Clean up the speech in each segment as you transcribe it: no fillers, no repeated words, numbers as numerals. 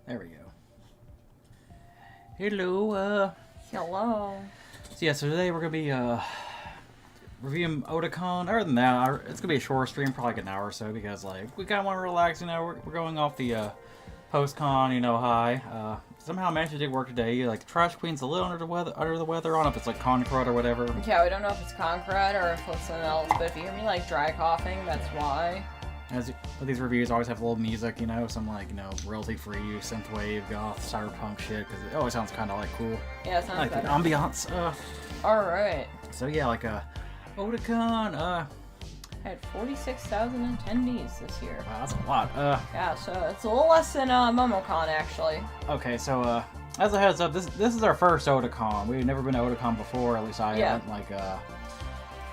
There we go. Hello, Hello. So yeah, so today we're gonna be, reviewing Otakon. Other than that, it's gonna be a short stream, probably like an hour or so, because, like, we kinda wanna relax, you know, we're going off the, post-con, you know, high. Somehow I managed to do work today. Like, the Trash Queen's a little under the weather. I don't know if it's, like, con crud or whatever. Yeah, we don't know if it's Concrete or if it's something else, but if you hear me, like, dry coughing, that's why. As these reviews always have a little music, you know, some, like, you know, royalty-free synthwave, goth, cyberpunk shit, because it always sounds kind of, like, cool. Yeah, it sounds like better. the ambiance. Alright. So yeah, like, Otakon, Had 46,000 attendees this year. wow, that's a lot. Yeah, so it's a little less than MomoCon, actually. Okay, so, as a heads up, this is our first Otakon. We've never been to Otakon before, at least I haven't, like,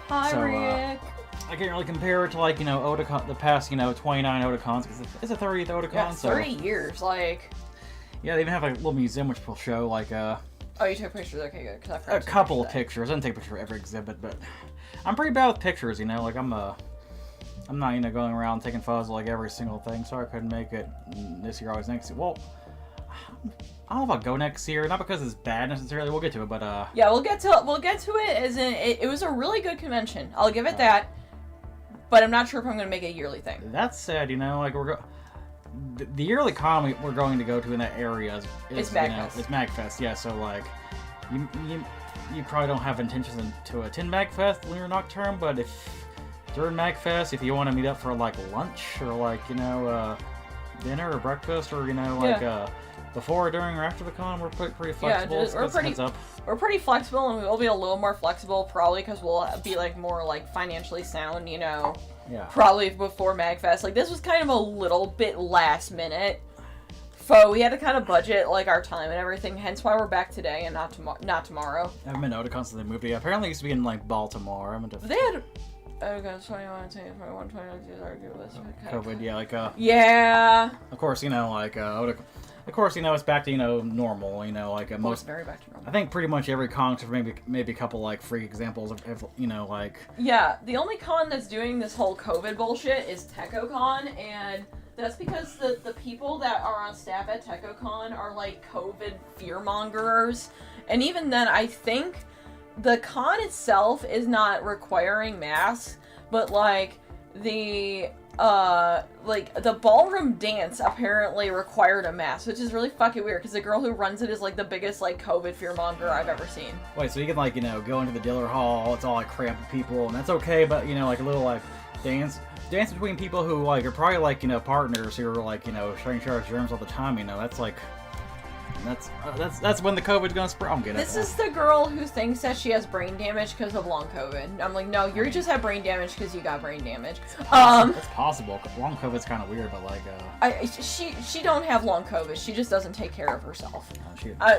Hi, so, Rick. I can't really compare it to, like, you know, Otakon, the past, you know, 29 Otakons, because it's a 30th Otakon, Yeah, so... 30 years, like... Yeah, they even have, like, a little museum which will show, like, Oh, you took pictures? Okay, good, because I forgot a couple of pictures. I didn't take a picture of every exhibit, but I'm pretty bad with pictures, you know, like, I'm not, you know, going around taking photos of, like, every single thing, so I couldn't make it this year, always next year. Well, I don't know if I'll go next year, not because it's bad necessarily, we'll get to it, but, Yeah, we'll get to it, as in, it was a really good convention. I'll give it that. But I'm not sure if I'm going to make it a yearly thing. That said, you know, like, the yearly con we're going to go to in that area is It's MagFest. MagFest. It's MagFest, yeah, so, like, you probably don't have intentions to attend MagFest Lunar Nocturne, but if during MagFest, if you want to meet up for, like, lunch, or, like, you know, dinner or breakfast, or, you know, like, before, during, or after the con, we're pretty flexible. Yeah, we're pretty flexible, and we'll be a little more flexible, probably, because we'll be, like, more, like, financially sound, you know. Yeah. Probably before MagFest. Like, this was kind of a little bit last minute. So we had to kind of budget, like, our time and everything, hence why we're back today and not tomorrow. I haven't been to Otakon since the movie. Apparently it used to be in, like, Baltimore. I'm They had... Okay, 21, 21, 22, argue this. COVID, yeah, like, Yeah. of course, you know, like, Otakon... Of course, you know, it's back to, you know, normal, you know, like, most... very back to normal. I think pretty much every con, except for maybe a couple, like, freak examples of, you know, like... Yeah, the only con that's doing this whole COVID bullshit is TechoCon, and that's because the people that are on staff at TechoCon are, like, COVID fearmongers. And even then, I think the con itself is not requiring masks, but, like, the ballroom dance apparently required a mask, which is really fucking weird, because the girl who runs it is, like, the biggest, like, COVID fearmonger I've ever seen. Wait, so you can, like, you know, go into the dealer hall, it's all, like, cramped with people, and that's okay, but, you know, like, a little, like, dance between people who, like, are probably, like, you know, partners who are, like, you know, sharing germs all the time, you know, that's, like... That's when the COVID's gonna spread. I'm getting This is the girl who thinks that she has brain damage because of long COVID. I'm like, no, you just have brain damage because you got brain damage. It's possible. Long COVID's kind of weird, but like, she don't have long COVID. She just doesn't take care of herself.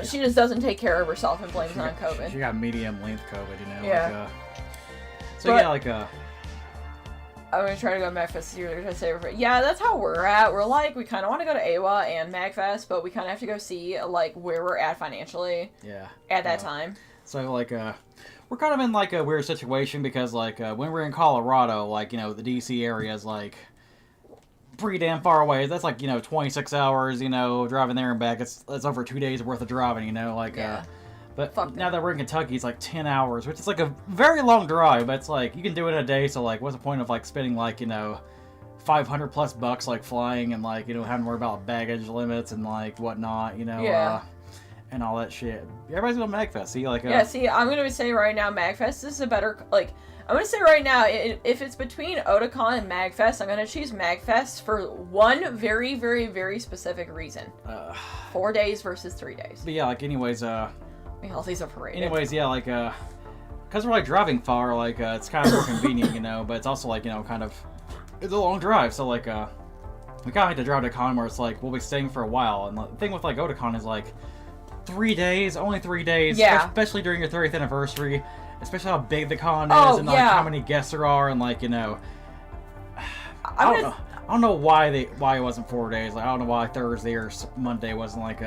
She just doesn't take care of herself and blames it on COVID. She got medium length COVID, you know. Yeah. Like, I'm gonna try to go to MagFest this year. Yeah, that's how we're at. We're like, we kind of want to go to AWA and MagFest, but we kind of have to go see, like, where we're at financially. Yeah. At that time. So, like, we're kind of in, like, a weird situation because, like, when we're in Colorado, like, you know, the DC area is, like, pretty damn far away. That's, like, you know, 26 hours, you know, driving there and back. It's over 2 days worth of driving, you know, like, yeah. But now that we're in Kentucky, it's like 10 hours, which is like a very long drive, but it's like, you can do it in a day, so like, what's the point of like spending like, you know, $500+ like flying and like, you know, having to worry about baggage limits and like whatnot, you know, and all that shit. Everybody's going to MagFest, see, like... yeah, see, I'm going to say right now, MagFest is a better, like, I'm going to say right now, if it's between Otakon and MagFest, I'm going to choose MagFest for one very, very, very specific reason. 4 days versus 3 days. But yeah, like, anyways, all these are paraded. Anyways, yeah, like, because we're, like, driving far, like, it's kind of more convenient, you know, but it's also, like, you know, kind of, it's a long drive, so, like, we kind of have to drive to con where it's, like, we'll be staying for a while, and the thing with, like, Otakon is, like, 3 days, only 3 days, yeah. Especially during your 30th anniversary, especially how big the con is, and, like, how many guests there are, and, like, you know, I don't know why it wasn't 4 days, like, I don't know why Thursday or Monday wasn't, like,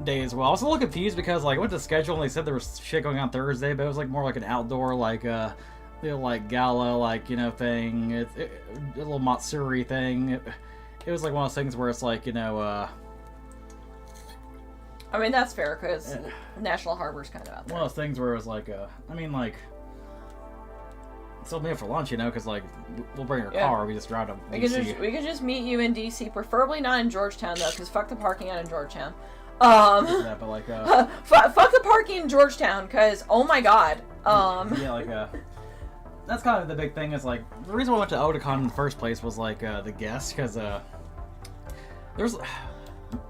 day as well. I was a little confused because like I went to the schedule and they said there was shit going on Thursday, but it was like more like an outdoor like little like gala like, you know, thing. A little Matsuri thing. It was like one of those things where it's like, you know, I mean, that's fair, because National Harbor's kind of out there. One of those things where it was like, I mean, like, still meet up for lunch, you know, because, like, we'll bring our car, we just drive to DC. We could just meet you in DC, preferably not in Georgetown, though, because fuck the parking out in Georgetown. Yeah, but, like, fuck the parking in Georgetown, because, oh my god. Yeah, like, that's kind of the big thing, is, like, the reason I went to Otakon in the first place was, like, the guests, because, there's...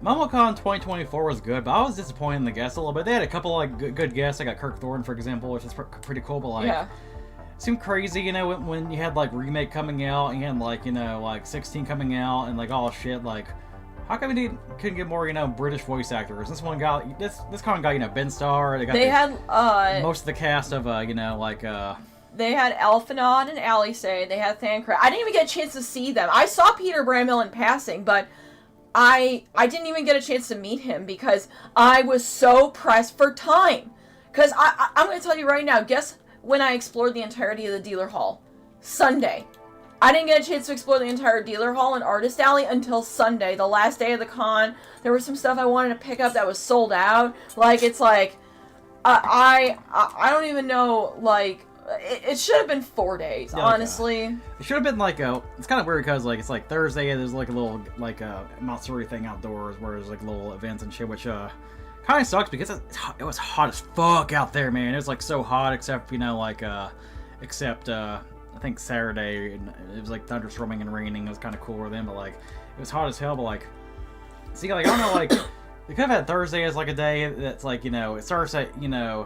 MomoCon 2024 was good, but I was disappointed in the guests a little bit. They had a couple like good guests. I got Kirk Thornton, for example, which is pretty cool. But like, it seemed crazy, you know, when you had like Remake coming out and you had like, you know, like 16 coming out and like all shit. Like, how come we couldn't get more, you know, British voice actors? This one got this con got, you know, Ben Starr. They had most of the cast of you know, like They had Alphanon and Alisay. They had Thancred. I didn't even get a chance to see them. I saw Peter Bramhill in passing, but I didn't even get a chance to meet him because I was so pressed for time. Because I'm going to tell you right now, guess when I explored the entirety of the dealer hall? Sunday. I didn't get a chance to explore the entire dealer hall and Artist Alley until Sunday, the last day of the con. There was some stuff I wanted to pick up that was sold out. Like, it's like, I don't even know, like, it should have been 4 days, honestly. It should have been like it's kind of weird because like it's like Thursday, there's like a little like Matsuri thing outdoors where there's like little events and shit, which kind of sucks because it was hot as fuck out there, man. It was like so hot, except you know like I think Saturday it was like thunderstorming and raining. It was kind of cooler then, but like it was hot as hell. But like, see, like I don't know, like they could have had Thursday as like a day that's like, you know, it starts at, you know,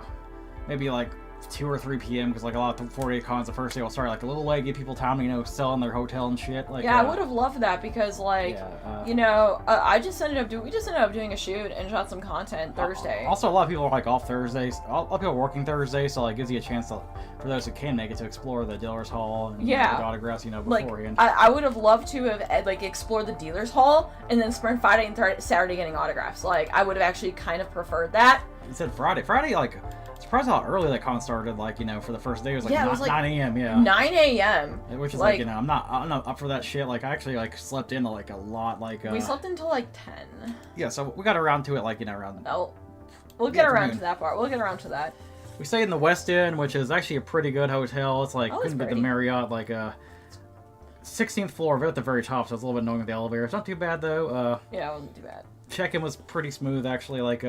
maybe like 2 or 3 p.m. because like a lot of 4-day cons, the first day will start like a little late, give people time to, you know, sell in their hotel and shit. Like, yeah, I would have loved that because like, you know, we just ended up doing a shoot and shot some content Thursday. Also, a lot of people are like off Thursdays. A lot of people are working Thursday, so like gives you a chance to, for those who can make it, to explore the dealer's hall and get autographs, you know, beforehand. Like, I would have loved to have like explored the dealer's hall and then spend Friday and Saturday getting autographs. Like, I would have actually kind of preferred that. You said Friday, like. Surprised how early that con started. Like, you know, for the first day it was like, 9 a.m. Yeah, 9 a.m. Which is like, you know, I'm not up for that shit. Like, I actually like slept in like a lot. Like, we slept until like 10. Yeah, so we got around to it like, you know, around. Oh, we'll get around to that part. We'll get around to that. We stayed in the West End, which is actually a pretty good hotel. It's like couldn't beat the Marriott. Like 16th floor, right at the very top, so it's a little bit annoying with the elevator. It's not too bad though. Yeah, it wasn't too bad. Check-in was pretty smooth actually. Like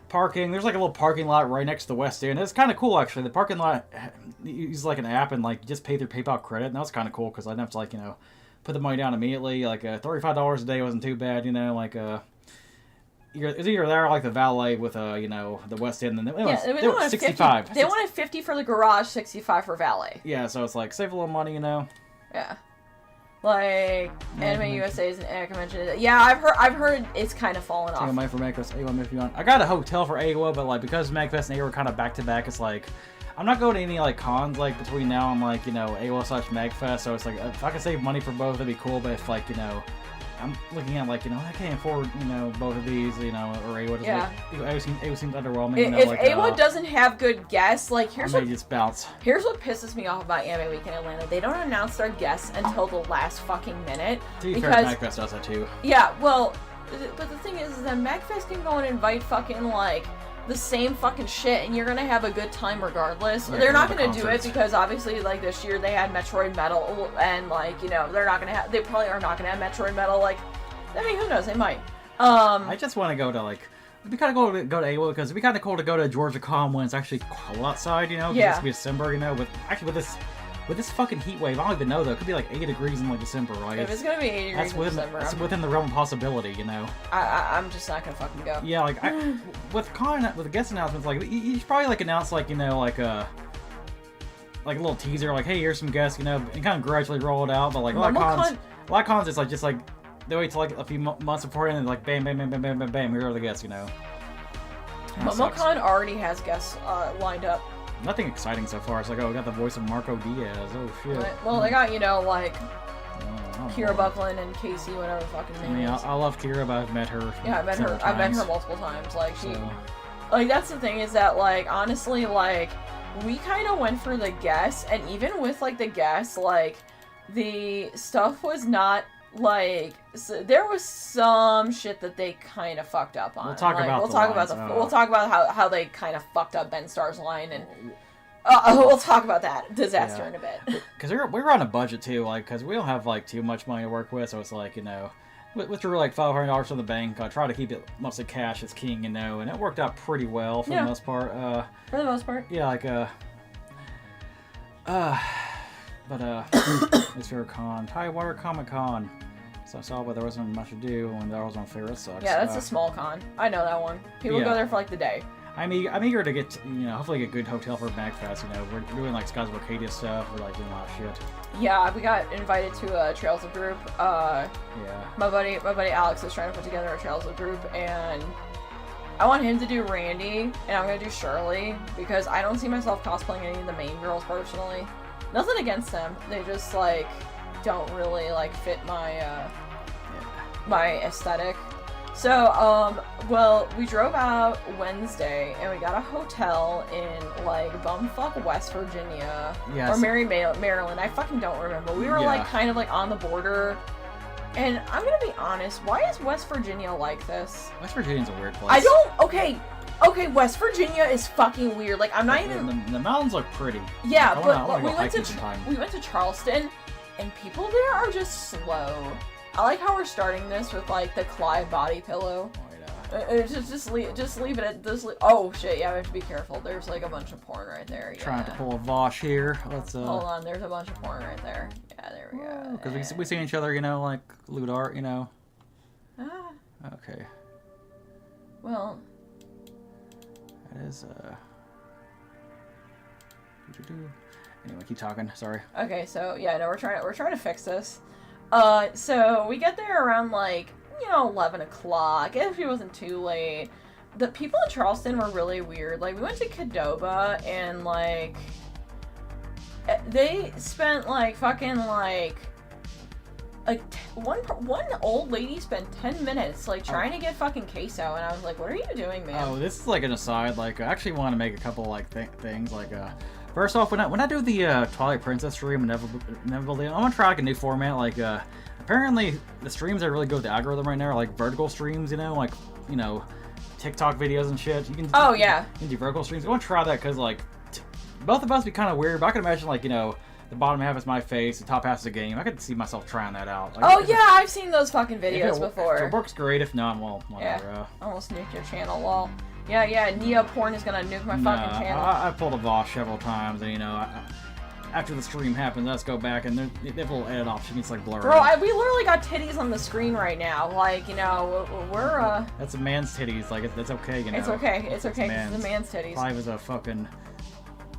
parking, there's like a little parking lot right next to the West End. It's kind of cool actually. The parking lot, you use like an app and like you just pay through PayPal credit, and that was kind of cool because I didn't have to like, you know, put the money down immediately. Like $35 a day wasn't too bad, you know. Like it was either there or like the valet with you know, the West End, and they were 65. 50, they wanted 50 for the garage, 65 for valet. Yeah, so it's like save a little money, you know. Yeah. Like, Anime USA is an anime convention. Yeah, I've heard it's kind of fallen off. Money for MagFest, AWA if you want. I got a hotel for AWA, but like because MagFest and AWA are kind of back to back, it's like I'm not going to any like cons like between now and like, you know, AWA/MagFest. So it's like if I could save money for both, that'd be cool. But if like, you know, I'm looking at like, you know, I can't afford, you know, both of these, you know, or AWA doesn't. Yeah. AWA seems underwhelming. You know, if like, AWA doesn't have good guests, like here's what just bounce. Here's what pisses me off about Anime Week in Atlanta. They don't announce their guests until the last fucking minute. To be fair, MagFest does that too. Yeah, well, but the thing is that MagFest can go and invite fucking like the same fucking shit, and you're gonna have a good time regardless. Yeah, they're not gonna do it because obviously, like this year they had Metroid Metal, and like, you know, they probably are not gonna have Metroid Metal. Like, I mean, who knows? They might. I just want to go to like. It'd be kind of cool to go to AWA because it'd be kind of cool to go to Georgia Con when it's actually cool outside, you know. Yeah. It's gonna be December, you know. With this fucking heat wave, I don't even know though. It could be like 80 degrees in like December, right? If it's gonna be 80 degrees in December, that's within the realm of possibility, you know. I'm just not gonna fucking go. Yeah, like with the guest announcements, like you should probably like announce like, you know, like a little teaser, like hey, here's some guests, you know, and kind of gradually roll it out. But like a lot of cons, it's like just like they wait till like a few months beforehand and like bam, bam, bam, bam, bam, bam, bam, here are the guests, you know. MomoCon already has guests lined up. Nothing exciting so far. It's like, oh, we got the voice of Marco Diaz. Oh shit. Well, they got, you know, like Kira Buckland and Casey, whatever the fucking name is. I love Kira, but I've met her. Yeah, I've met her multiple times. Like like that's the thing is that like honestly like we kind of went for the guests, and even with like the guests, like the stuff was not like, so there was some shit that they kind of fucked up on. We'll talk about how they kind of fucked up Ben Starr's line, and we'll talk about that disaster in a bit. Because we were on a budget too, like, because we don't have like too much money to work with, so it's like, you know, withdrew like $500 from the bank. I try to keep it mostly cash as king, you know, and it worked out pretty well for the most part. For the most part. Yeah, like it's fair con. Tidewater Comic Con. So I saw, but there wasn't much to do when that was on fair. It sucks. Yeah, that's a small con. I know that one. People go there for like the day. I'm eager to get, hopefully get a good hotel for MagFest. You know, we're doing like Skies of Arcadia stuff. We're like doing a lot of shit. Yeah, we got invited to a Trails of group. My buddy Alex is trying to put together a Trails of group, and I want him to do Randy, and I'm gonna do Shirley because I don't see myself cosplaying any of the main girls personally. Nothing against them. They just like don't really like fit my my aesthetic. So, we drove out Wednesday, and we got a hotel in, like, bumfuck West Virginia. Yes. Or Maryland. I fucking don't remember. We were, like, kind of, like, on the border. And I'm gonna be honest, why is West Virginia like this? West Virginia's a weird place. Okay, West Virginia is fucking weird. Like, I'm not even... The mountains look pretty. Yeah, like, we went to Charleston, and people there are just slow. I like how we're starting this with, like, the Clyde body pillow. Oh, yeah. Just leave it at this. Oh, shit, yeah, we have to be careful. There's, like, a bunch of porn right there. Yeah. Trying to pull a Vosh here. Let's, Hold on, there's a bunch of porn right there. Yeah, there we go. Because we see each other, you know, like, lewd art, you know. Ah. Okay. Well. That is, Anyway, keep talking. Sorry. Okay, so, yeah, no, we're trying to fix this. So we get there around, like, 11 o'clock, if it wasn't too late. The people in Charleston were really weird. Like, we went to Qdoba, and, like, they spent, like, fucking, like one old lady spent 10 minutes, like, trying to get fucking queso, and I was like, what are you doing, man? Oh, this is, like, an aside. Like, I actually want to make a couple, like, things, like, first off, when I do the Twilight Princess stream, inevitably, I'm gonna try like a new format. Like, apparently the streams that really go with the algorithm right now are like vertical streams. Like, TikTok videos and shit. You can. Oh yeah. You can do vertical streams. I want to try that because like, both of us be kind of weird. But I can imagine like the bottom half is my face, the top half is the game. I could see myself trying that out. Like, oh yeah, I've seen those fucking videos before. If it works great. If not, well, whatever. Yeah. Almost nuked your channel, lol. Yeah, Nia Porn is gonna nuke my fucking channel. I pulled a Vosh several times, and after the stream happens, let's go back, and they have a little edit option. It's like blurry. Bro, we literally got titties on the screen right now. Like, we're That's a man's titties. Like, that's okay, It's okay. It's okay. It's the man's titties. Clive is a fucking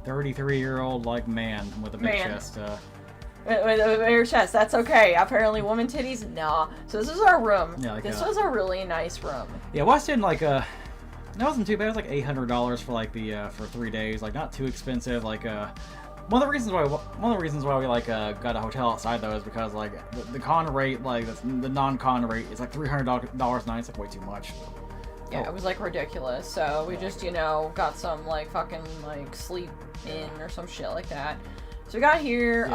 33-year-old like man with a big chest. With a bigger chest. That's okay. Apparently, woman titties, nah. So this is our room. Yeah, like this was a really nice room. Yeah, West End it wasn't too bad. It was like $800 for like for 3 days. Like, not too expensive. Like one of the reasons why we like got a hotel outside though is because like the con rate, like the non-con rate, is like $300 a night. It's like way too much. Yeah, it was like ridiculous. So we just got some like fucking like sleep in or some shit like that. So we got here,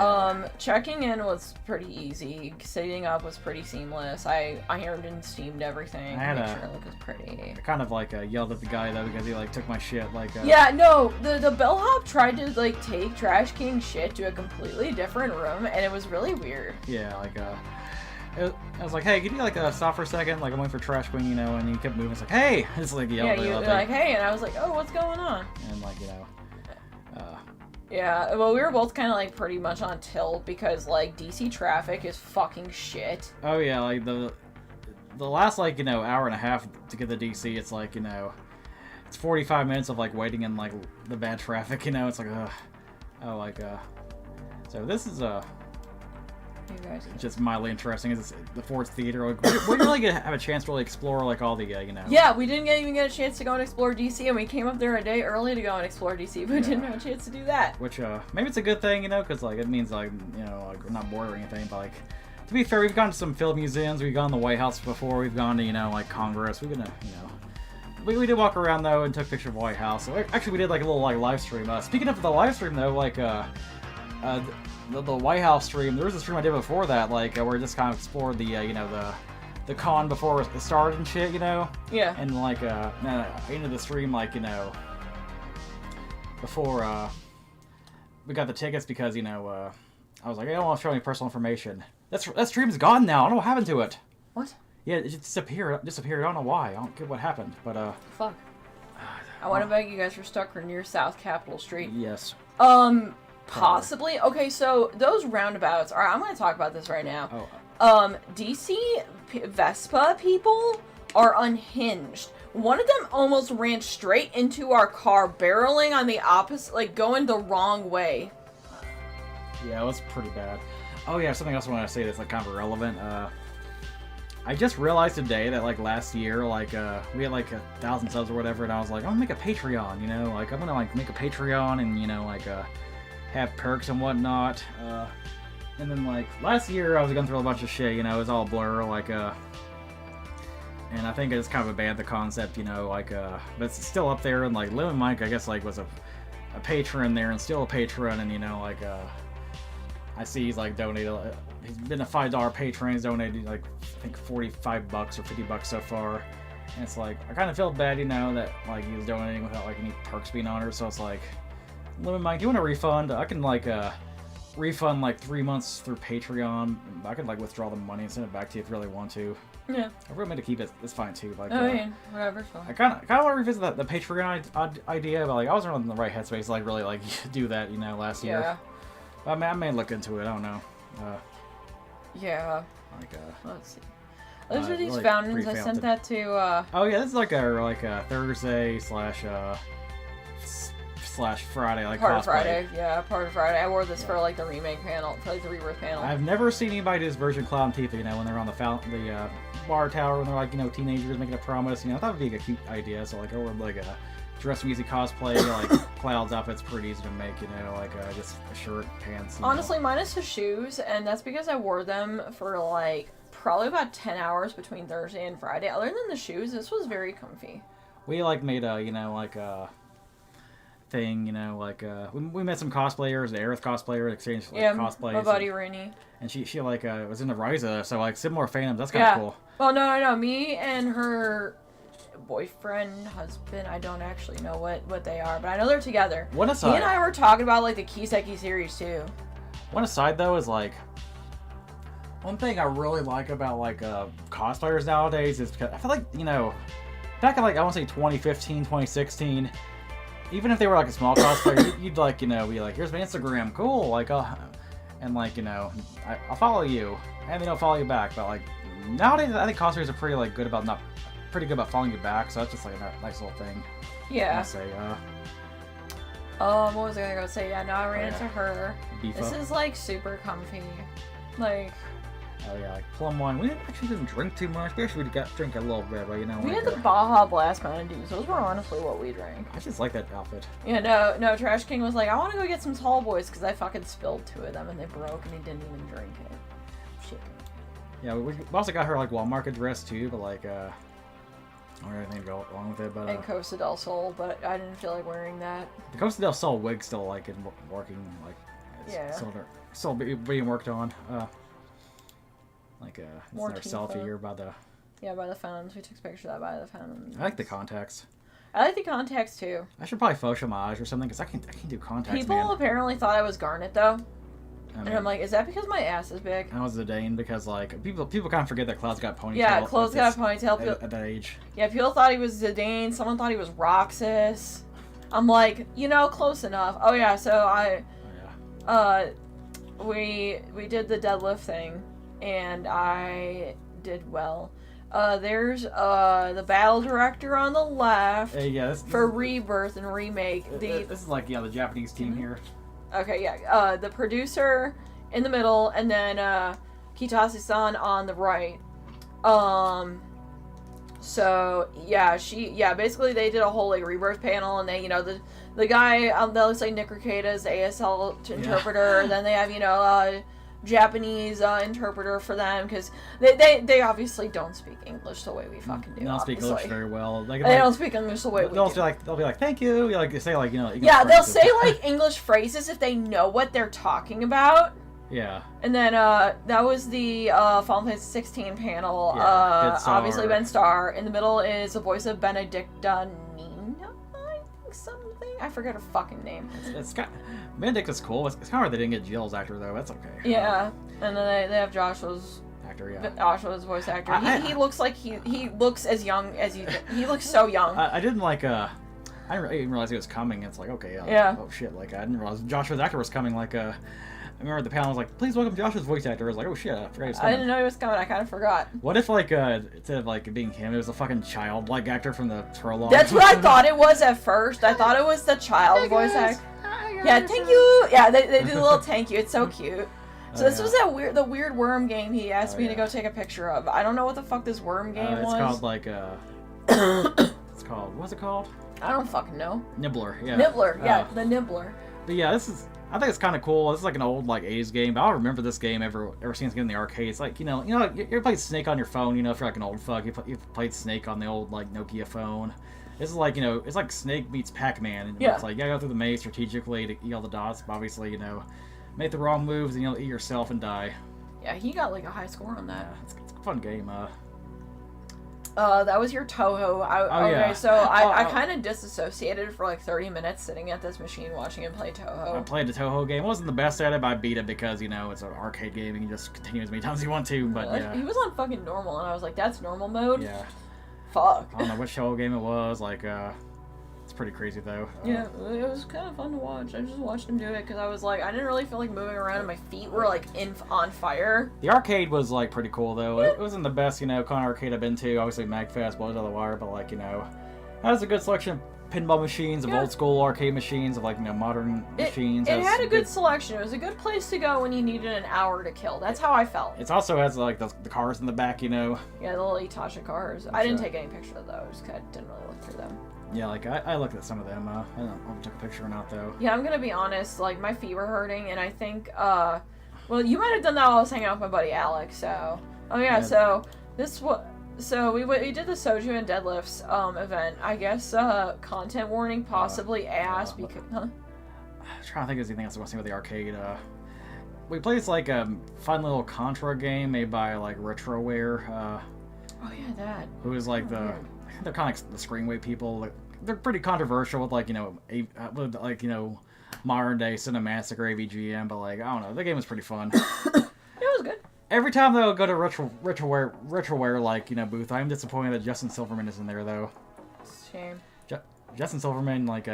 checking in was pretty easy, setting up was pretty seamless, I ironed and steamed everything, sure it looked pretty. I kind of like yelled at the guy though because he like took my shit, like Yeah, no, the bellhop tried to like take Trash King's shit to a completely different room, and it was really weird. Yeah, like I was like, hey, can you like stop for a second? Like, I'm waiting for Trash Queen, and he kept moving. It's like, hey, it's like yelled. Yeah, you're like, hey, and I was like, oh, what's going on? And like, Yeah, well, we were both kind of, like, pretty much on tilt because, like, DC traffic is fucking shit. Oh, yeah, like, the last, like, hour and a half to get to DC, it's, like, it's 45 minutes of, like, waiting in, like, the bad traffic, it's like, so this is, just mildly interesting. It's the Ford's Theater. Like, we really get to have a chance to really explore like all the Yeah, we didn't even get a chance to go and explore DC, and we came up there a day early to go and explore DC, but we didn't have a chance to do that. Which maybe it's a good thing, because like it means like like we're not bored or anything. But like to be fair, we've gone to some film museums. We've gone to the White House before. We've gone to like Congress. We've been to we did walk around though and took a picture of the White House. So, actually, we did like a little like live stream. Speaking of the live stream though, like the White House stream. There was a stream I did before that, like where I just kind of explored the the con before it started and shit, Yeah. And like into the stream, like before we got the tickets because I was like, I don't want to show any personal information. That stream's gone now. I don't know what happened to it. What? Yeah, it just disappeared. I don't know why. I don't get what happened, but Fuck. I want to bet you guys are stuck near South Capitol Street. Yes. Possibly. Okay, so those roundabouts. All right, I'm going to talk about this right now. DC Vespa people are unhinged. One of them almost ran straight into our car, barreling on the opposite, like going the wrong way. Yeah, it was pretty bad. Oh yeah, something else I want to say that's like kind of irrelevant. I just realized today that like last year, like we had like 1,000 subs or whatever, and I was like, I'm gonna make a Patreon, like I'm gonna like make a Patreon and like have perks and whatnot. And then like last year I was going through a bunch of shit, it was all blur, like and I think it's kind of abandoned the concept, like but it's still up there, and like Lemon Mike I guess like was a patron there and still a patron, and like I see he's like donated. He's been a $5 patron. He's donated like I think $45 or $50 so far. And it's like I kind of feel bad, that like he was donating without like any perks being honored. So it's like, Lemon Mike, do you want a refund? I can like refund like 3 months through Patreon. I can like withdraw the money and send it back to you if you really want to. Yeah. I really meant to keep it. It's fine too. Like, yeah, whatever. Fine. I kind of want to revisit the Patreon idea, but like I wasn't really in the right headspace to like really like do that, last year. Yeah. I may look into it. I don't know. Yeah. Like let's see. Those are these really fountains. I sent that to. Oh yeah, this is like a Thursday slash Friday, like part cosplay. of Friday. Yeah, part of Friday. I wore this for like the remake panel, for like the rebirth panel. I've never seen anybody do this version of Cloud and Tifa. When they're on the bar tower, when they're like teenagers making a promise. I thought it'd be a cute idea. So like I wore like a dress me easy cosplay, like Cloud's outfit's pretty easy to make, like just a shirt, pants. Honestly, minus the shoes, and that's because I wore them for like probably about 10 hours between Thursday and Friday. Other than the shoes, this was very comfy. We like made a like a thing, like we met some cosplayers, the Aerith cosplayer, exchanged like cosplays. My buddy Rainey. And she like was into Ryza, so like similar fandoms. That's kind of cool. Well, no, me and her boyfriend, husband, I don't actually know what they are, but I know they're together. One aside, he and I were talking about like the Kiseki series too. One aside though is like one thing I really like about like cosplayers nowadays is because I feel like back in like I want to say 2015, 2016, even if they were like a small cosplayer, you'd like be like, here's my Instagram, cool, like and like I'll follow you, and they don't follow you back. But like nowadays, I think cosplayers are pretty good about following you back, so that's just like a nice little thing. Yeah. I say, what was I gonna say? Yeah, no, I ran into her. Beef this up. is like super comfy. Like. Oh yeah, like plum wine. We actually didn't drink too much. We actually drink a little bit, but we had the Baja Blast Mountain Dews. Those were honestly what we drank. I just like that outfit. Yeah, no. Trash King was like, I want to go get some tall boys because I fucking spilled 2 of them and they broke and he didn't even drink it. Shit. Yeah, we also got her like Walmart dress too, but like I don't know anything to go along with it. But and Costa del Sol, but I didn't feel like wearing that. The Costa del Sol wig still like working like still being worked on. Like it's our selfie here by the fountains. We took pictures of that by the fountains. I like the contacts. I like the contacts too. I should probably Photoshomage or something because I can do contacts. People apparently thought I was Garnet though. And I'm like, is that because my ass is big? I was Zidane because like people kind of forget that Cloud's got a ponytail. Yeah, Cloud's got a ponytail at that age. Yeah, people thought he was Zidane. Someone thought he was Roxas. I'm like, close enough. Oh yeah, so we did the deadlift thing, and I did well. There's the battle director on the left. For Rebirth and Remake. This is like the Japanese team here. Okay, yeah. The producer in the middle, and then Kitase-san on the right. So yeah, basically they did a whole like Rebirth panel, and they the guy that looks like Nick Rekieta is the ASL interpreter. Then they have Japanese interpreter for them because they obviously don't speak English the way we fucking do. They don't speak English very well. They don't speak English the way we do. They'll be like, thank you. They say like yeah, they'll say like English phrases if they know what they're talking about. Yeah. And then that was the Final Fantasy 16 panel. Yeah, obviously Ben Starr. In the middle is the voice of Benedicta Nina, I think something. I forget her fucking name. It's got Benedict is cool. It's kind of hard they didn't get Jill's actor though. That's okay. Yeah, and then they have Joshua's actor. Yeah. Joshua's voice actor. He looks like he looks as young as you. He looks so young. I didn't like I didn't even realize he was coming. It's like okay. Yeah. Oh shit! Like I didn't realize Joshua's actor was coming. Like I remember the panel was like, please welcome Joshua's voice actor. I was like, oh shit, I forgot he was coming. I didn't know he was coming. I kind of forgot. What if like instead of like being him, it was a fucking child-like actor from the prologue? That's what I thought it was at first. I thought it was the child voice actor. Yeah, thank you. Yeah, they do the little thank you. It's so cute. So this was the weird worm game he asked me to go take a picture of. I don't know what the fuck this worm game was. It's called like it's called what's it called? I don't fucking know. Nibbler. Yeah. Nibbler. Yeah, the Nibbler. But yeah, I think it's kind of cool. This is like an old like 80s game, but I'll remember this game ever since getting in the arcade. It's like, you ever played Snake on your phone, if you're like an old fuck, you've played Snake on the old like Nokia phone. This is like, it's like Snake meets Pac-Man. And It's like, you gotta go through the maze strategically to eat all the dots, but obviously, make the wrong moves and you'll eat yourself and die. Yeah, he got like a high score on that. Yeah, it's a fun game. That was your Toho. Okay, so I kind of disassociated for like 30 minutes sitting at this machine watching him play Toho. I played the Toho game. It wasn't the best at it, but I beat it because, it's an arcade game and you just continue as many times as you want to, but yeah. He was on fucking normal and I was like, that's normal mode? Yeah. Fuck. I don't know which Toho game it was, like, it's pretty crazy though. Yeah, it was kind of fun to watch. I just watched him do it because I was like, I didn't really feel like moving around and my feet were like on fire. The arcade was like pretty cool though. It wasn't the best, kind of arcade I've been to. Obviously MagFest blows out of the wire, but like, it has a good selection of pinball machines, of old school arcade machines, of like, modern machines. It had a good selection. It was a good place to go when you needed an hour to kill. That's how I felt. It also has like the cars in the back, Yeah, the little Itasha cars. I didn't take any pictures of those because I didn't really look through them. Yeah, like, I looked at some of them. I don't know if I took a picture or not, though. Yeah, I'm gonna be honest, like, my feet were hurting, and I think, well, you might have done that while I was hanging out with my buddy Alex, so... Oh, yeah, so, we did the Soju and Deadlifts, event. I guess, content warning possibly asked because... Huh? I'm trying to think of anything else I want to see with the arcade, we played this, like, fun little Contra game made by, like, Retroware, Oh, yeah, that. Who is, like, they're kind of like the Screenwave people. Like, they're pretty controversial with like modern day Cinemassacre AVGM, but like I don't know, the game was pretty fun. It was good. Every time though I go to Retroware like booth, I'm disappointed that Justin Silverman is in there though. Shame. Justin Silverman like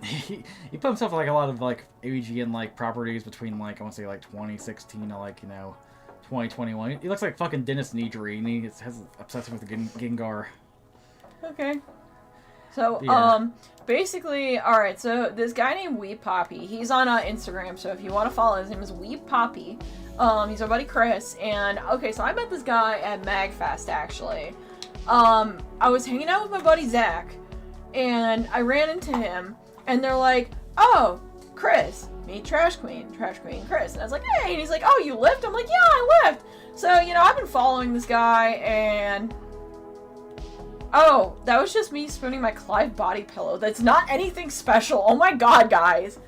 he put himself like a lot of like AVGN like properties between like I want to say like 2016 to like 2021. He looks like fucking Dennis Nedry, and he has obsession with the Gengar. Okay. So, basically, alright, so this guy named Weep Poppy, he's on Instagram, so if you want to follow, his name is Weep Poppy. He's our buddy Chris, and, okay, so I met this guy at MagFest, actually. I was hanging out with my buddy Zach, and I ran into him, and they're like, oh, Chris, meet Trash Queen Chris. And I was like, hey, and he's like, oh, you lift? I'm like, yeah, I lift. So, I've been following this guy, and oh, that was just me spooning my Clive body pillow. That's not anything special. Oh my god, guys.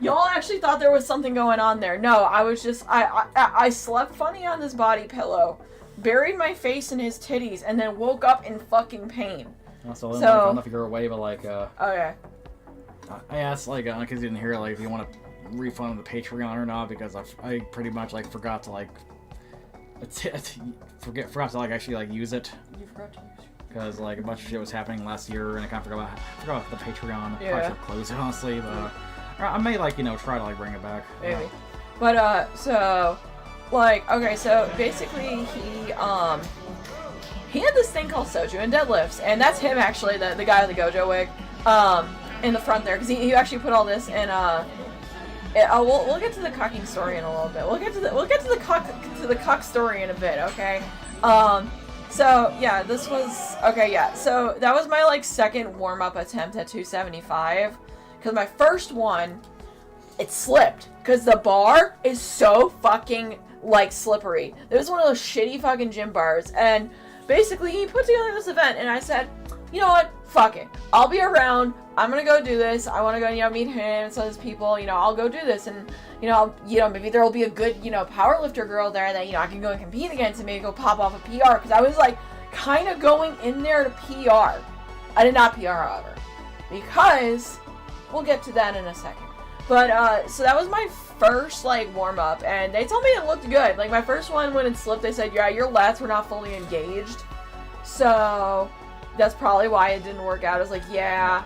Y'all actually thought there was something going on there. No, I was just, I slept funny on this body pillow, buried my face in his titties, and then woke up in fucking pain. Also, I don't know if you're away, but like, okay. I asked, like, because you didn't hear, like, if you want to refund the Patreon or not, because I pretty much, like, forgot to, like, forgot to, like, actually, like, use it. You forgot to use it? Because, like, a bunch of shit was happening last year, and I kind of forgot about the Patreon. Yeah. Probably should close it, honestly, but I may, like, try to, like, bring it back. Maybe. But, so, like, okay, so, basically, he had this thing called Soju and Deadlifts, and that's him, actually, the guy with the Gojo wig, in the front there, because he actually put all this in, we'll get to the cucking story in a little bit. We'll get to the cuck story in a bit, okay? So yeah, this was okay. Yeah, so that was my like second warm-up attempt at 275, because my first one, it slipped because the bar is so fucking like slippery. It was one of those shitty fucking gym bars, and basically he put together this event, and I said, you know what? Fuck it. I'll be around. I'm gonna go do this. I want to go, meet him and some of his people. I'll go do this, and maybe there will be a good, powerlifter girl there that I can go and compete against, and maybe go pop off a PR. Because I was like, kind of going in there to PR. I did not PR, however, because we'll get to that in a second. But so that was my first warm up, and they told me it looked good. My first one, when it slipped, they said, yeah, your lats were not fully engaged, so that's probably why it didn't work out. I was like, yeah.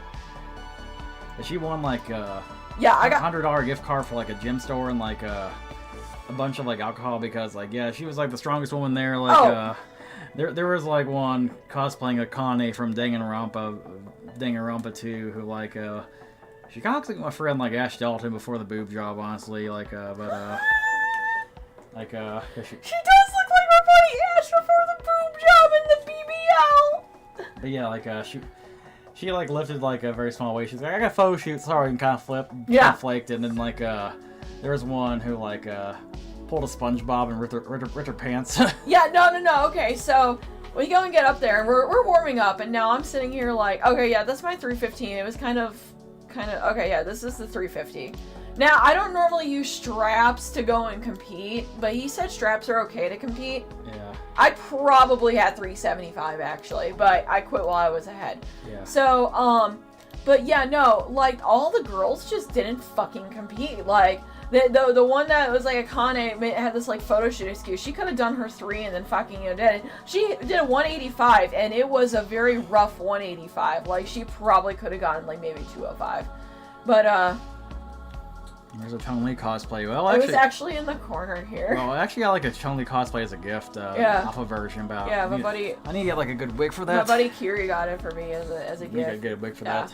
She won I got $100 gift card for a gym store and a bunch of alcohol because she was the strongest woman there. There was one cosplaying a Kane from Danganronpa 2 who she kind of looks like my friend Ash Dalton before the boob job, honestly. She does look like my buddy Ash before the boob job in the BBL. But yeah, she lifted a very small weight. She's like, I got a photo shoot, sorry, and kind of flaked, and then there was one who pulled a SpongeBob and ripped her pants. Yeah, no. Okay, so we go and get up there, and we're warming up, and now I'm sitting here okay, yeah, that's my 315. It was kind of okay, yeah, this is the 350. Now, I don't normally use straps to go and compete, but he said straps are okay to compete. Yeah. I probably had 375 actually, but I quit while I was ahead. Yeah. So, but yeah, no, all the girls just didn't fucking compete. The one that was a Kane had this photo shoot excuse. She could have done her 3 and then fucking did it. She did a 185 and it was a very rough 185. She probably could have gotten maybe 205. But there's a Chun-Li cosplay. Well, actually, it was actually in the corner here. Well, actually, I a Chun-Li cosplay as a gift. Alpha version. About. Yeah, my buddy. I need to get a good wig for that. My buddy Kiri got it for me as a gift. You got a good wig for that.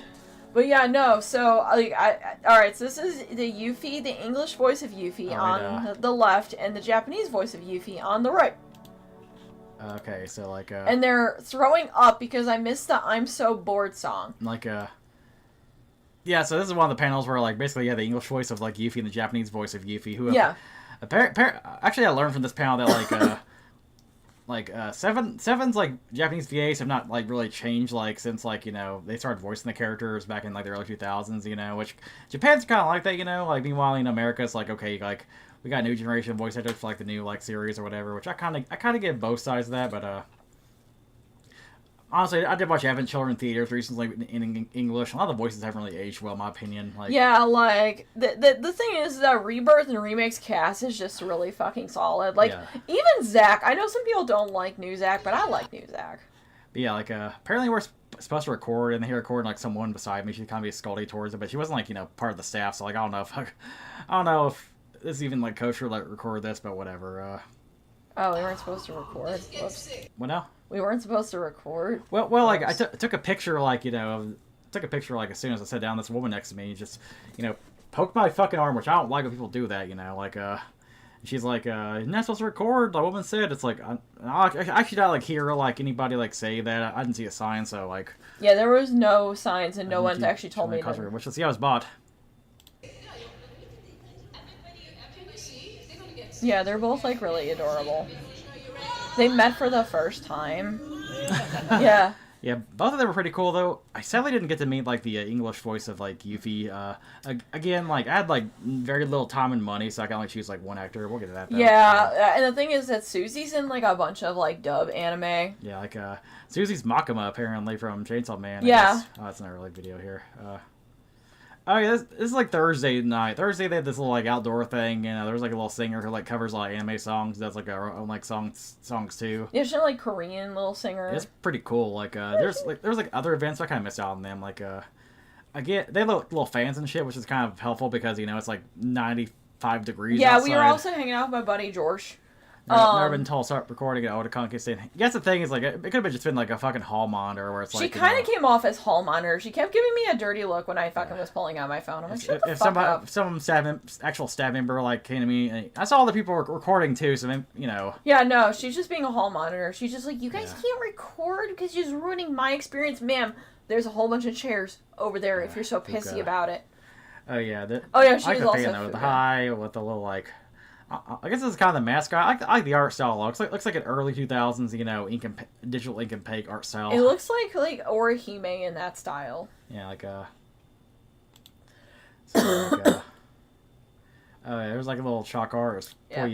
But yeah, no. So alright. So this is the Yuffie, the English voice of Yuffie on the left, and the Japanese voice of Yuffie on the right. Okay, so and they're throwing up because I missed the "I'm So Bored" song. Yeah, so this is one of the panels where, basically, the English voice of, Yuffie and the Japanese voice of Yuffie, who... Yeah. Actually, I learned from this panel that, Seven's, Japanese VAs have not, really changed, since, they started voicing the characters back in, the early 2000s, which Japan's kind of like that, meanwhile, in America, it's okay, we got new generation voice actors for, the new, series or whatever, which I kind of get both sides of that, but, honestly, I did watch Advent Children in theaters recently in English. A lot of the voices haven't really aged well, in my opinion. Yeah, the thing is that Rebirth and Remakes cast is just really fucking solid. Even Zach, I know some people don't like new Zach, but I like new Zach. But yeah, apparently we're supposed to record, and they recording someone beside me. She kind of be scoldy towards it, but she wasn't part of the staff, so I don't know if this is even kosher to record this, but whatever. Oh, we weren't supposed to record. Whoops. What now? We weren't supposed to record. Well, I took a picture, took a picture, as soon as I sat down, this woman next to me just, poked my fucking arm, which I don't like when people do that, she's like, you're not supposed to record, the woman said. It's I actually don't, hear, anybody, say that. I didn't see a sign, so, Yeah, there was no signs, and no one actually told me that. Which, let's see how it's bought. Yeah, they're both, really adorable. They met for the first time. Yeah. Yeah, both of them were pretty cool, though. I sadly didn't get to meet, the English voice of, Yuffie. Again, I had, very little time and money, so I can only choose, one actor. We'll get to that, though. Yeah, and the thing is that Susie's in, a bunch of, dub anime. Yeah, Susie's Makima, apparently, from Chainsaw Man. Yeah. Oh, that's not a really video here. Oh yeah, this is Thursday night. Thursday they had this little outdoor thing, and there was a little singer who covers a lot of anime songs, does her own songs too. Yeah, she's Korean little singer. It's pretty cool. There's other events, so I kind of missed out on them. Again, they have little fans and shit, which is kind of helpful because it's 95 degrees. Yeah, outside. We were also hanging out with my buddy George. Never been told start recording at Otakon. Guess the thing is it could have just been a fucking hall monitor where it's she kind of came off as hall monitor. She kept giving me a dirty look when I fucking was pulling out my phone. I'm like, shut the fuck up. If some actual staff member came to me, and I saw all the people recording too, so Yeah, no, she's just being a hall monitor. She's just you guys can't record because you're just ruining my experience, ma'am. There's a whole bunch of chairs over there if you're so pissy about it. Oh yeah. Oh yeah, she was also. With the high with the little I guess this is kind of the mascot. I like the art style. Looks like an early 2000s, digital ink and paint art style. It looks like Orihime in that style. Yeah, oh yeah, there's like a little chalk art. Yeah,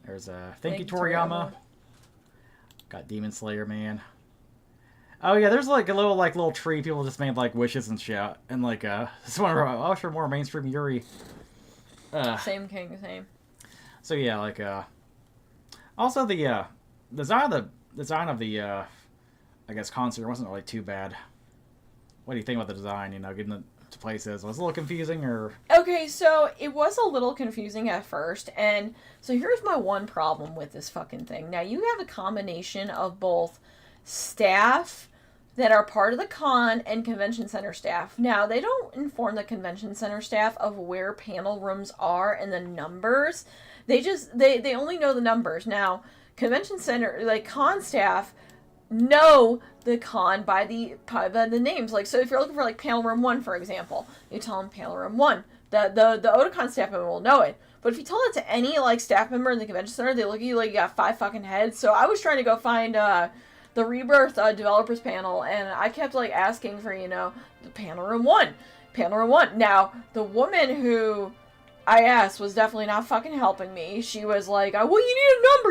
There's thank you Toriyama. Got Demon Slayer, man. Oh yeah, there's like a little tree. People just made like wishes and shit, and this one. Oh, sure, more mainstream Yuri. Same king, same. So yeah, also the design of the I guess concert wasn't really too bad. What do you think about the design? Getting it to places, was it a little confusing or? Okay, so it was a little confusing at first, and so here's my one problem with this fucking thing. Now you have a combination of both staff that are part of the con and convention center staff. Now, they don't inform the convention center staff of where panel rooms are and the numbers. They only know the numbers. Now, convention center, con staff know the con by the names. So if you're looking for panel room 1, for example, you tell them panel room 1. The Otakon staff member will know it. But if you tell it to any staff member in the convention center, they look at you like you got 5 fucking heads. So I was trying to go find the Rebirth developers panel, and I kept asking for the panel room 1. Now the woman who I asked was definitely not fucking helping me. She was like, well, you need a number.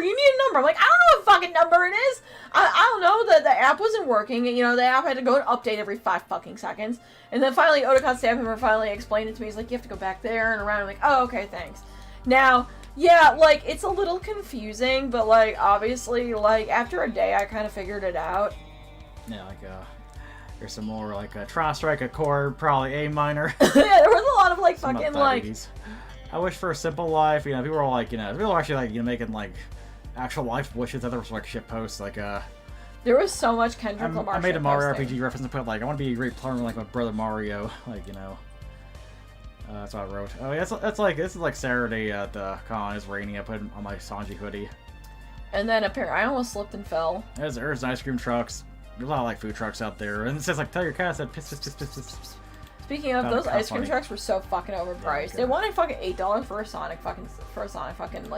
I'm like, I don't know what fucking number it is. I don't know. The app wasn't working. The app had to go and update every 5 fucking seconds. And then finally, Otakon staff member finally explained it to me. He's like, you have to go back there and around. I'm like, oh, okay, thanks. Now, yeah, it's a little confusing, but, obviously, after a day, I kind of figured it out. Yeah, there's some more, Tri Strike, a chord, probably A minor. Yeah, there was a lot of, fucking, I wish for a simple life, people were, people were actually, making, actual life wishes. Other was, shit posts, There was so much Kendrick Lamar I made a Mario posting. RPG reference and put, I want to be a great plumber like my brother Mario, that's what I wrote. Oh, yeah, this is Saturday at the con. It's raining. I put it on my Sanji hoodie. And then I almost slipped and fell. There's ice cream trucks. There's a lot of food trucks out there, and it says tell your cat that piss. Speaking of, those ice cream trucks were so fucking overpriced. They wanted fucking $8 for a Sonic fucking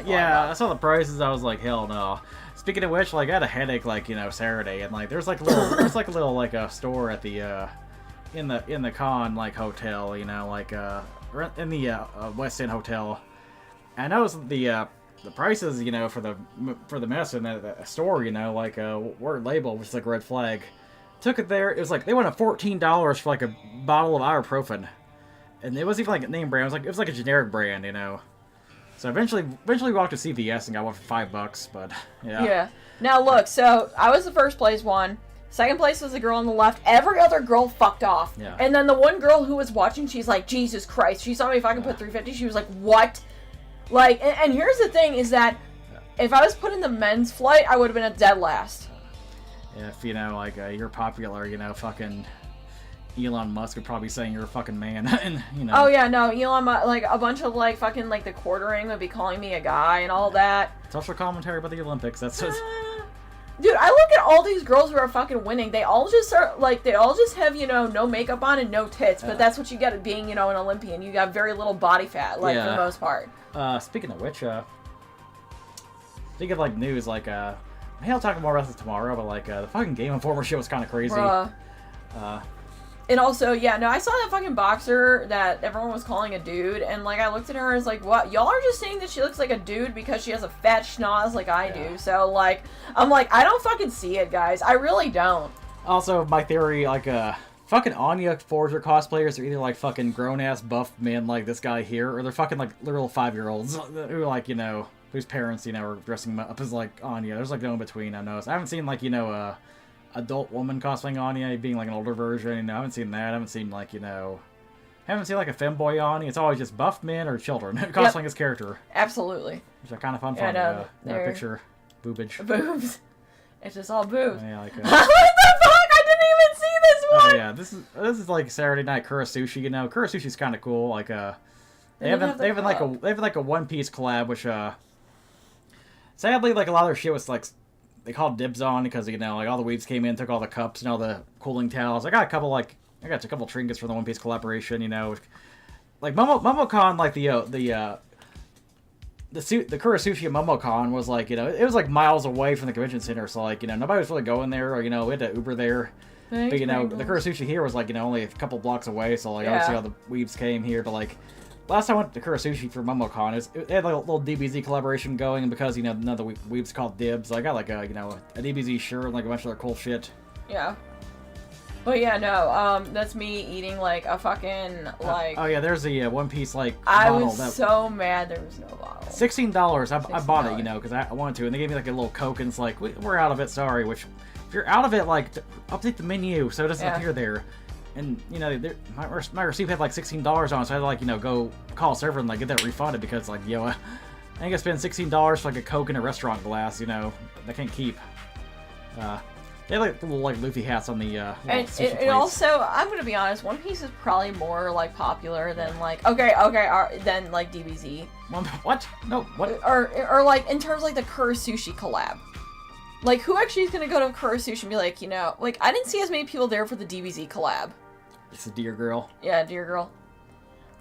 yeah, I saw the prices. I was like, hell no. Speaking of which, I had a headache Saturday, and there's a little store at the in the con hotel, in the West End hotel. And I noticed the prices, for the medicine at the store, word label, which is a red flag. Took it there. It was they wanted $14 for a bottle of ibuprofen, and it wasn't even a name brand. It was a generic brand, So eventually walked to CVS and got one for $5. But yeah. Yeah. Now look, so I was the first place one. Second place was the girl on the left. Every other girl fucked off. Yeah. And then the one girl who was watching, she's like, Jesus Christ. She saw me if I could put 350. She was like, what? And here's the thing is that if I was put in the men's flight, I would have been a dead last. Yeah, if, you're popular, fucking Elon Musk would probably be saying you're a fucking man. And, Oh, yeah, no, Elon Musk, a bunch of, fucking, the quartering would be calling me a guy and all that. Social commentary about the Olympics, that's just... Dude, I look at all these girls who are fucking winning. They all just are, they all just have, no makeup on and no tits. But that's what you get at being, an Olympian. You got very little body fat, for the most part. Speaking of which, speaking of, news, I'll talk more about this tomorrow, but, the fucking Game Informer show was kind of crazy. And also, yeah, no, I saw that fucking boxer that everyone was calling a dude, and, I looked at her and was like, what? Y'all are just saying that she looks like a dude because she has a fat schnoz like I do. So, I'm like, I don't fucking see it, guys. I really don't. Also, my theory, fucking Anya Forger cosplayers are either, fucking grown-ass buff men like this guy here, or they're fucking, literal 5-year-olds who, whose parents, are dressing them up as, Anya. There's, no in-between, I noticed. I haven't seen, adult woman cosplaying Anya being an older version. I haven't seen that. I haven't seen haven't seen a femboy Anya. It's always just buff men or children cosplaying his character. Absolutely. Which are kind of fun. Picture boobage. Boobs. It's just all boobs. Yeah, what the fuck? I didn't even see this one. Yeah, this is Saturday Night Kurasushi. Kurasushi's kind of cool. They have a One Piece collab, which sadly a lot of their shit was they called dibs on because all the weeds came in, took all the cups and all the cooling towels. I got a couple trinkets for the One Piece collaboration. Momocon, the Kurasushi at MomoCon was like, it was like miles away from the convention center, so like, nobody was really going there, or, we had to Uber there. But, the Kurasushi here was like, only a couple blocks away, so like, obviously all the weebs came here, but like, last time I went to Kurasushi for MomoCon, it had like a little DBZ collaboration going, and because, none of the weebs called dibs, I got like a DBZ shirt and like a bunch of other cool shit. Yeah. But yeah, no, that's me eating like a fucking, like... oh yeah, there's the One Piece, like, I bottle. was so mad there was no bottle. $16, I bought it, because I wanted to, and they gave me like a little Coke, and it's like, we're out of it, sorry, which, if you're out of it, like, update the menu so it doesn't appear there. And, my receipt had like $16 on it, so I had to, like, go call a server and, like, get that refunded, because, like, I ain't gonna spend $16 for, like, a Coke in a restaurant glass, that can't keep. They have like little like Luffy hats on the and also, I'm gonna be honest, One Piece is probably more like popular than like than like DBZ. What? No, what? Or like in terms of like the Kurasushi collab. Like who actually is gonna go to Kurasushi and be like, like I didn't see as many people there for the DBZ collab. It's a Dear Girl. Yeah, Dear Girl.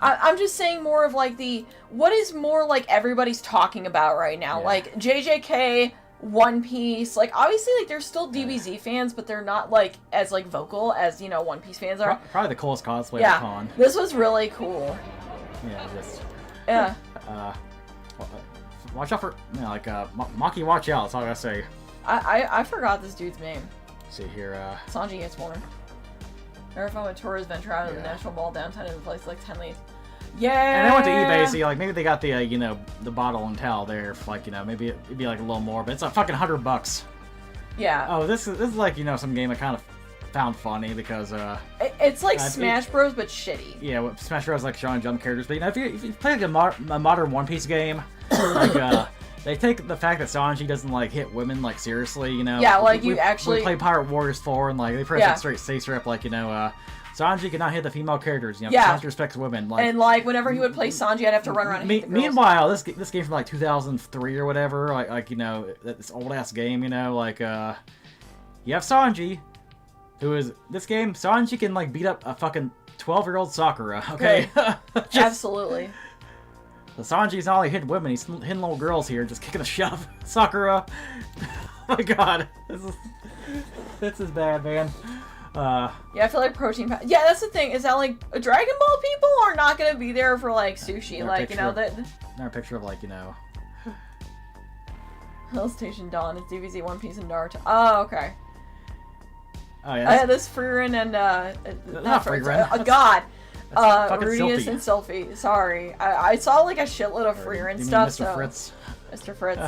I'm just saying more of like what is more like everybody's talking about right now, like JJK. One Piece, like obviously like there's still DBZ fans, but they're not like as like vocal as One Piece fans are. Probably the coolest cosplay at the con. This was really cool. Yeah, watch out for Maki, watch out. That's all I gotta say. I forgot this dude's name. Let's see here. Sanji gets more. Never found when tourists venture out of the National Mall downtown in a place like 10 leagues. Yeah. And I went to eBay, so like maybe they got the the bottle and towel there for like maybe it'd be like a little more, but it's a fucking $100. Yeah. Oh, this is like some game I kind of found funny because it's like Smash Bros but shitty. Yeah, Smash Bros like Shonen Jump characters, but if you play like a modern One Piece game, like they take the fact that Sanji doesn't like hit women like seriously, Yeah, like we play Pirate Warriors 4 and like they press that straight say strip like Sanji cannot hit the female characters, Sanji respects women. And like whenever he would play Sanji, I'd have to run around and hit the girls. Meanwhile, this game from like 2003 or whatever, like this old ass game, you have Sanji, who is this game. Sanji can like beat up a fucking 12-year-old Sakura. Okay, absolutely. So Sanji's not only hitting women, he's hitting little girls here, just kicking the shit out of Sakura. Oh my god, this is bad, man. Yeah, I feel like protein. Yeah, that's the thing. Is that like Dragon Ball people are not gonna be there for like sushi, like that. Another picture of like Hell Station Dawn is DBZ, One Piece, and Naruto. Oh, okay. Oh yeah. I had this Frieren and not Frieren. God. Rudius and Sylphie. Sorry, I saw like a shitload of Frieren stuff. Mr. Fritz. Mr. Fritz.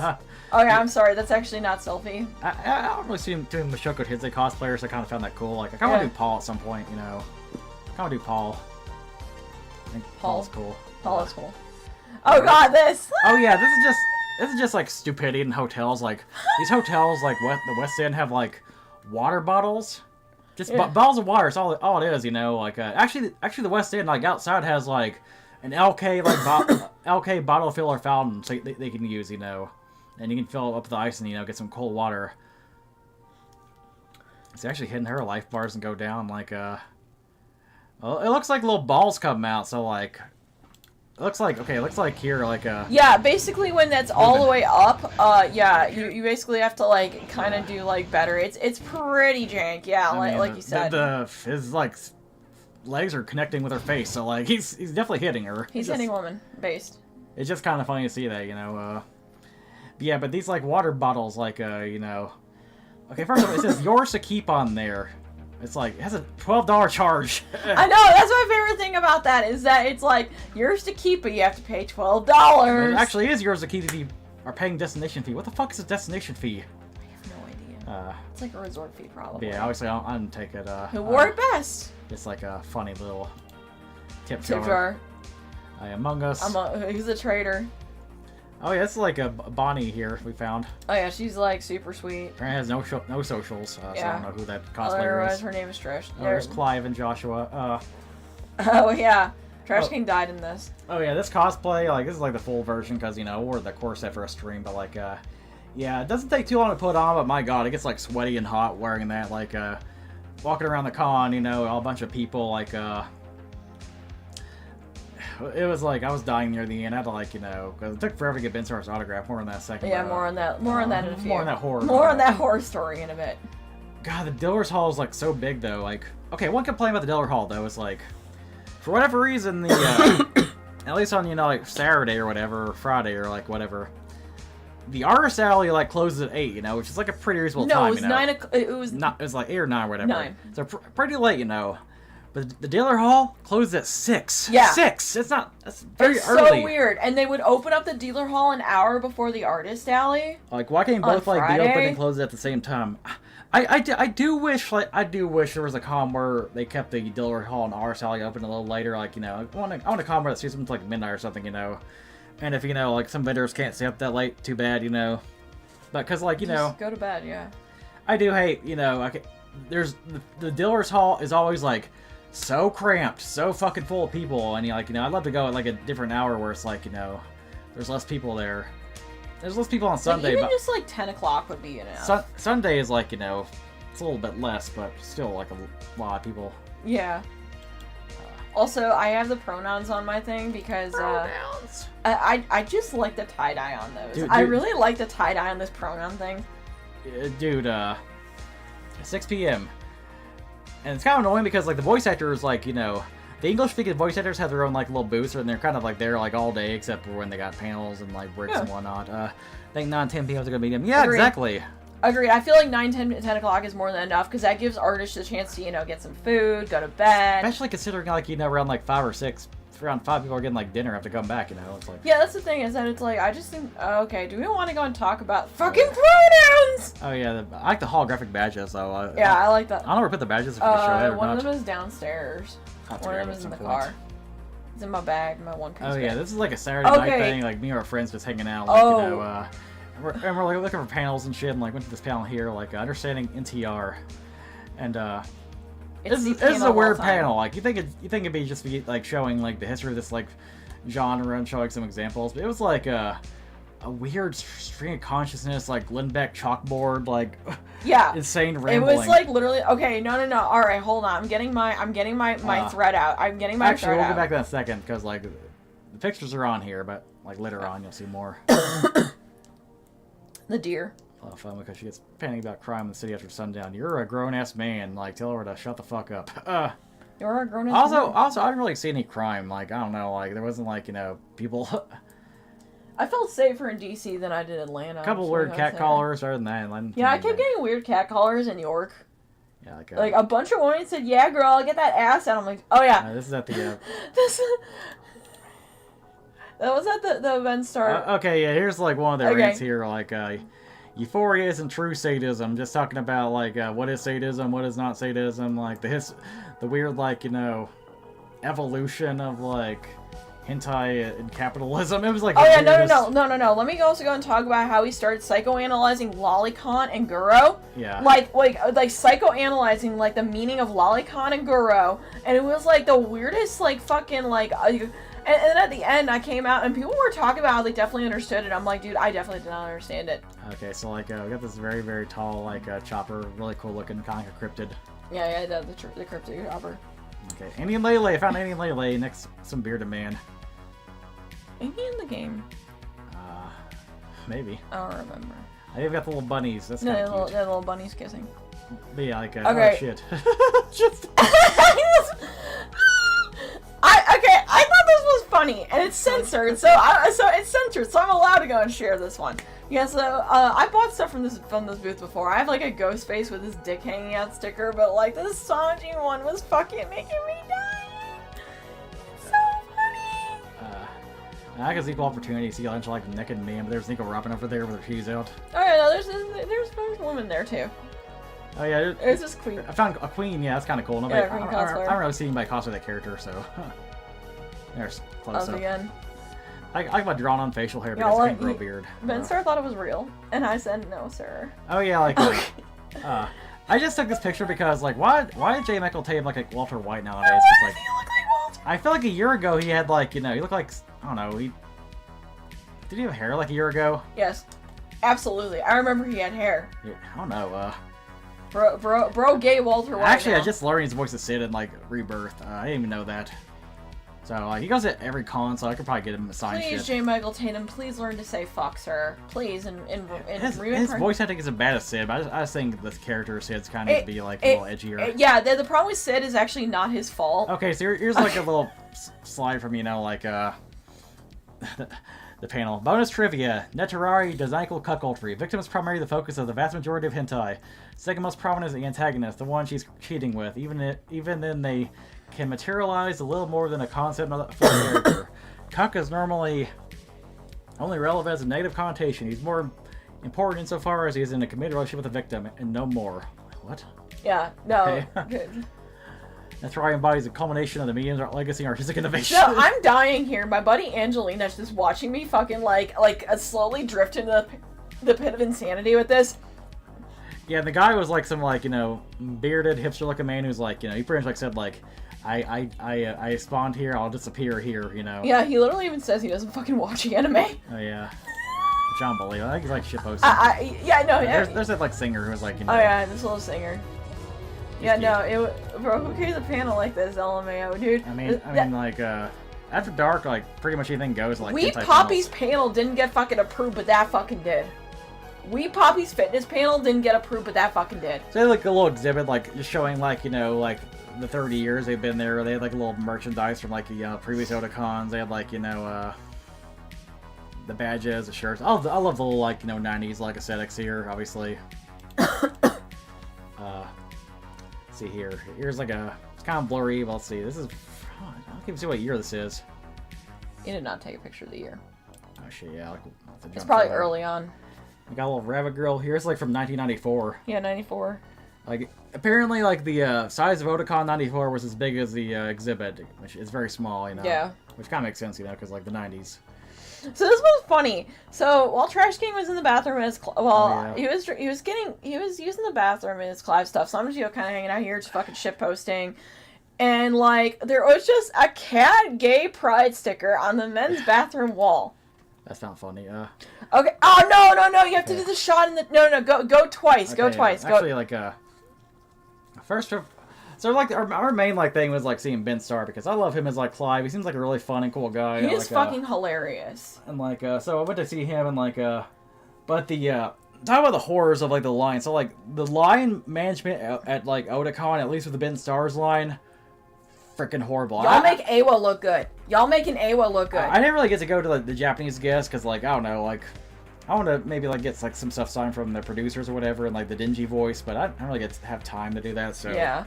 Oh yeah, I'm sorry. That's actually not Sylphie. I don't really see him doing Mashoko Hidze cosplayers. So I kind of found that cool. Like I kind of want to do Paul at some point. I kind of want to do Paul. I think Paul's cool. Paul is cool. Oh god, this. Oh yeah, this is just like stupidity in hotels. Like these hotels, like the West End, have like water bottles. Just bottles of water. It's all it is. Like actually the West End, like outside, has like an LK LK bottle filler fountain, so they can use. And you can fill up the ice and get some cold water. It's actually hitting her life bars and go down like well, it looks like little balls come out. So like, it looks like here like yeah, basically when that's all the way up, yeah, you basically have to like kind of do like better. It's pretty jank, yeah, like you said. His like legs are connecting with her face, so like he's definitely hitting her. He's hitting woman based. It's just kind of funny to see that, Yeah, but these like water bottles, like Okay, first of all, it says yours to keep on there. It's like it has a $12 charge. I know, that's my favorite thing about that is that it's like yours to keep, but you have to pay $12. It actually is yours to keep if you are paying destination fee. What the fuck is a destination fee? I have no idea. It's like a resort fee, probably. Yeah, obviously I don't take it. Who wore it best? It's like a funny little tip jar. Among Us. Who's a traitor? Oh yeah, it's like a Bonnie here we found. Oh yeah, she's like super sweet. Apparently has no socials, so I don't know who that cosplayer otherwise, is. her name is Trash. There's Clive and Joshua. Oh yeah, Trash King died in this. Oh yeah, this cosplay, like this is like the full version because I wore the corset for a stream, but like yeah, it doesn't take too long to put on, but my god, it gets like sweaty and hot wearing that. Like walking around the con, a bunch of people like it was like I was dying near the end. I had to like, because it took forever to get Ben Starr's autograph. More on that second. Yeah, more on that. More on that in a few. More on that horror. More on that horror story in a bit. God, the Dealer's Hall is like so big though. Like, okay, one complaint about the Dealer Hall though is like, for whatever reason, the at least on like Saturday or whatever, or Friday or like whatever, the artist alley like closes at 8, which is like a pretty reasonable time. No, it was 9 o'clock. It was like 8 or 9 or whatever. 9. So pretty late, But the Dealer Hall closes at 6. Yeah. 6. That's very it's early. So weird. And they would open up the Dealer Hall an hour before the artist alley. Like, why can't both like be open and close at the same time? I do wish there was a con where they kept the Dealer Hall and artist alley open a little later. Like, I want a con where that sees them like midnight or something, And if like some vendors can't stay up that late, too bad, But because like Just go to bed, yeah. I do hate there's the Dealer's Hall is always like so cramped, so fucking full of people, and I'd love to go at like a different hour where it's like there's less people there. There's less people on Sunday, even but just like 10 o'clock would be enough. Sunday is like it's a little bit less, but still like a lot of people. Yeah. Also, I have the pronouns on my thing because pronouns. I just like the tie-dye on those. Dude, I really like the tie-dye on this pronoun thing. Dude, 6 p.m. And it's kind of annoying because like the voice actors, like the English-speaking voice actors have their own like little booths, and they're kind of like there like all day except for when they got panels and like breaks and whatnot. I think 9-10 p.m. is a good medium. Yeah, Agreed. Exactly. Agreed. I feel like 10 o'clock is more than enough because that gives artists a chance to get some food, go to bed. Especially considering like around like 5 or 6, around 5 people are getting like dinner, have to come back. It's like that's the thing is that it's like I just think okay, do we want to go and talk about fucking pronouns? Oh yeah, I like the holographic badges though. I like that. I don't know where to put the badges if you can show it or one not. of them is downstairs. One of them is in the car. It's in my bag, my one-piece bag. Yeah, this is like a Saturday night thing. Like me and our friends just hanging out. Like, we're like looking for panels and shit, and like went to this panel here, like understanding NTR, and this is a weird panel. Like you think it'd be just like showing like the history of this like genre and showing some examples, but it was like a weird string of consciousness, like Lindbeck chalkboard, like insane rambling. It was like literally no. All right, hold on. I'm getting my thread out. I'm getting my actually thread we'll out. get back to that in a second because like the pictures are on here, but like later on you'll see more. The deer. Oh, fun because she gets panicking about crime in the city after sundown. You're a grown-ass man. Like, tell her to shut the fuck up. You're a grown-ass man. Also, I didn't really see any crime. Like, I don't know. Like, there wasn't, like, people... I felt safer in D.C. than I did Atlanta. A couple weird cat callers. Other than that, I kept getting weird cat callers in York. Yeah, like a bunch of women said, "Yeah, girl, get that ass out." I'm like, "Oh yeah." This is at the. That was at the event start. Okay, yeah. Here's like one of their rants here. Like, euphoria isn't true sadism. Just talking about like what is sadism, what is not sadism. Like the weird like evolution of like hentai and capitalism. It was like no. Let me also go and talk about how he started psychoanalyzing lolicon and guro. Yeah. Like psychoanalyzing like the meaning of lolicon and guro, and it was like the weirdest like fucking like. And then at the end, I came out and people were talking about how they definitely understood it. I'm like, dude, I definitely did not understand it. Okay, so like we got this very very tall like chopper, really cool looking, kind of cryptid. Yeah, the cryptid chopper. Okay, Indian Lele. I found Indian Lele next to some bearded man. Ain't he in the game? Maybe. I don't remember. I think we got the little bunnies. That's no, kind of cute. The little bunnies kissing. But yeah, like okay. Oh shit. Just. I thought this was funny, and it's censored, so it's censored, so I'm allowed to go and share this one. Yeah, so I bought stuff from this booth before. I have like a ghost face with his dick hanging out sticker, but like this Sanji one was fucking making me die. It's so funny. I guess equal opportunity. See a bunch of like naked men, but there's Nico Robin over there with her shoes out. Oh yeah, no, there's a woman there too. Oh yeah, there's this queen. I found a queen. Yeah, that's kind of cool. Nobody, I don't really see anybody cosplay that character, so. There's close up. Again. I like my drawn on facial hair because I can't grow a beard. Ben Star thought it was real, and I said no, sir. Oh yeah, like. I just took this picture because like why did J. Michael tape like Walter White nowadays? Why does he look like Walter? I feel like a year ago he had like he looked like I don't know did he have hair like a year ago? Yes, absolutely. I remember he had hair. Yeah, I don't know. Bro, gay Walter White. Actually, now. I just learned his voice is Sid in like Rebirth. I didn't even know that. So like he goes to every con, so I could probably get him a signed shit. Please, J. Michael Tatum, please learn to say fuck, sir. Please, his voice acting isn't bad as Sid, but I just think the character of Sid's kind of to be like a little edgier. Yeah, the problem with Sid is actually not his fault. Okay, so here's like a little slide from like the panel. Bonus trivia: Netarari Dazaikal cuckoldry. Victim is primarily the focus of the vast majority of hentai. Second most prominent is the antagonist, the one she's cheating with. Even then, they can materialize a little more than a concept for a character. Cuck is normally only relevant as a negative connotation. He's more important insofar as he is in a committed relationship with the victim, and no more. What? Yeah, no. Okay. Good. Netarari embodies the culmination of the medium's legacy and artistic innovation. No, I'm dying here. My buddy Angelina's just watching me fucking slowly drift into the pit of insanity with this. Yeah, the guy was like some bearded hipster-looking man who's like, he pretty much said I spawned here, I'll disappear here, Yeah, he literally even says he doesn't fucking watch anime. Oh yeah, which I don't believe. I think he's like shitposting. Yeah, no, yeah. There's that singer who was like, Oh yeah, this little singer. Yeah, no, bro, who cares a panel like this, LMAO, dude? I mean, after dark, pretty much anything goes. We Poppy's panel didn't get fucking approved, but that fucking did. We Poppy's fitness panel didn't get approved, but that fucking did. So they had a little exhibit, just showing the 30 years they've been there. They had a little merchandise from the previous Otakons. They had the badges, the shirts. I love the little 90s aesthetics here, obviously. See here. Here's it's kind of blurry, but let's see. This is I can't even see what year this is. You did not take a picture of the year. Oh shit, yeah. It's probably early on. We got a little rabbit grill here. It's from 1994. Yeah, 94. Apparently, the size of Otakon 94 was as big as the exhibit, which is very small, Yeah. Which kind of makes sense, because the 90s. So this was funny. So while Trash King was in the bathroom in his he was using the bathroom in his Clive stuff. So I'm just kind of hanging out here, just fucking shit posting, and there was just a cat gay pride sticker on the men's bathroom wall. That's not funny. Okay. Oh no! You have to do the shot in the no. Go twice. Okay, go twice. Actually, first. So our main thing was seeing Ben Starr, because I love him as Clive. He seems like a really fun and cool guy. He is fucking hilarious. And so I went to see him and but the talk about the horrors of the line. So the line management at Otakon, at least with the Ben Starr's line, freaking horrible. Y'all make Awa look good. Y'all making Awa look good. I didn't really get to go to the Japanese guests because I don't know I want to maybe get some stuff signed from the producers or whatever and the dingy voice, but I don't really get to have time to do that. So yeah.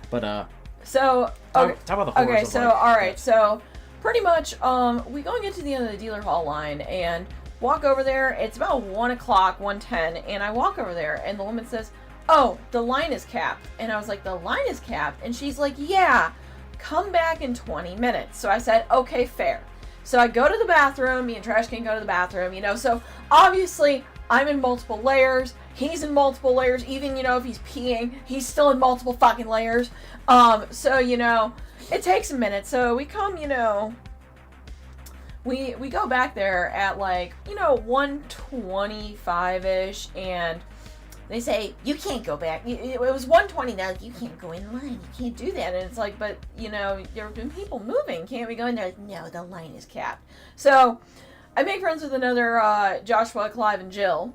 But so talk about the horrors. Okay, so all right, so pretty much we go and get to the end of the dealer hall line and walk over there. It's about 1 o'clock, 1:10, and I walk over there and the woman says, "Oh, the line is capped." And I was like, "The line is capped?" And she's like, "Yeah, come back in 20 minutes." So I said, "Okay, fair." So I go to the bathroom, me and Trash King go to the bathroom, so obviously I'm in multiple layers, he's in multiple layers, even, if he's peeing, he's still in multiple fucking layers. So, it takes a minute. So we come, we go back there at 1:25-ish, and they say, "You can't go back." It was 1:20 now. You can't go in line. You can't do that. And it's but there have been people moving. Can't we go in there? No, the line is capped. So I make friends with another Joshua, Clive, and Jill,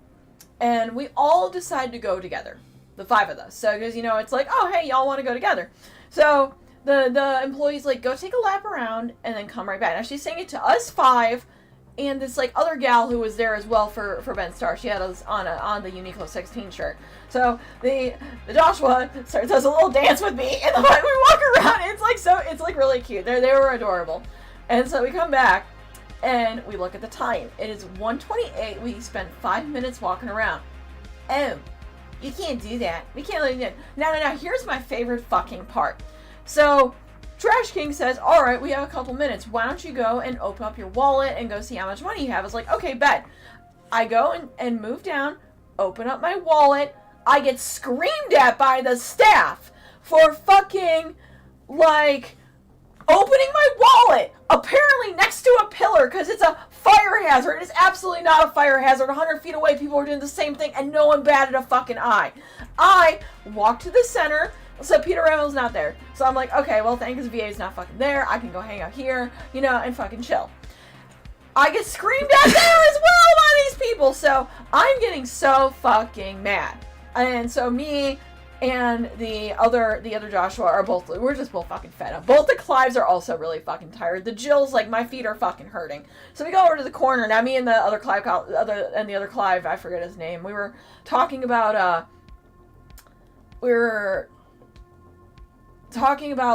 and we all decide to go together, the 5 of us. So because it's oh hey, y'all want to go together. So the employee's go take a lap around and then come right back. Now she's saying it to us 5. And this other gal who was there as well for Ben Starr, she had us on the Uniqlo 16 shirt. So the Joshua does a little dance with me, and then we walk around. It's really cute. They were adorable. And so we come back and we look at the time. It is 1:28. We spent 5 minutes walking around. Oh, you can't do that. We can't let you do. No. Here's my favorite fucking part. So Trash King says, "All right, we have a couple minutes. Why don't you go and open up your wallet and go see how much money you have?" I was like, "Okay, bet." I go and move down, open up my wallet. I get screamed at by the staff for fucking, opening my wallet, apparently next to a pillar, because it's a fire hazard. It's absolutely not a fire hazard. 100 feet away, people were doing the same thing, and no one batted a fucking eye. I walked to the center, So Peter Reynolds not there. So I'm like, okay, well, thank goodness VA's not fucking there. I can go hang out here, and fucking chill. I get screamed at there as well by these people. So I'm getting so fucking mad. And so me and the other Joshua we're just both fucking fed up. Both the Clives are also really fucking tired. The Jills, like, my feet are fucking hurting. So we go over to the corner. Now me and the other Clive, I forget his name. We were talking about,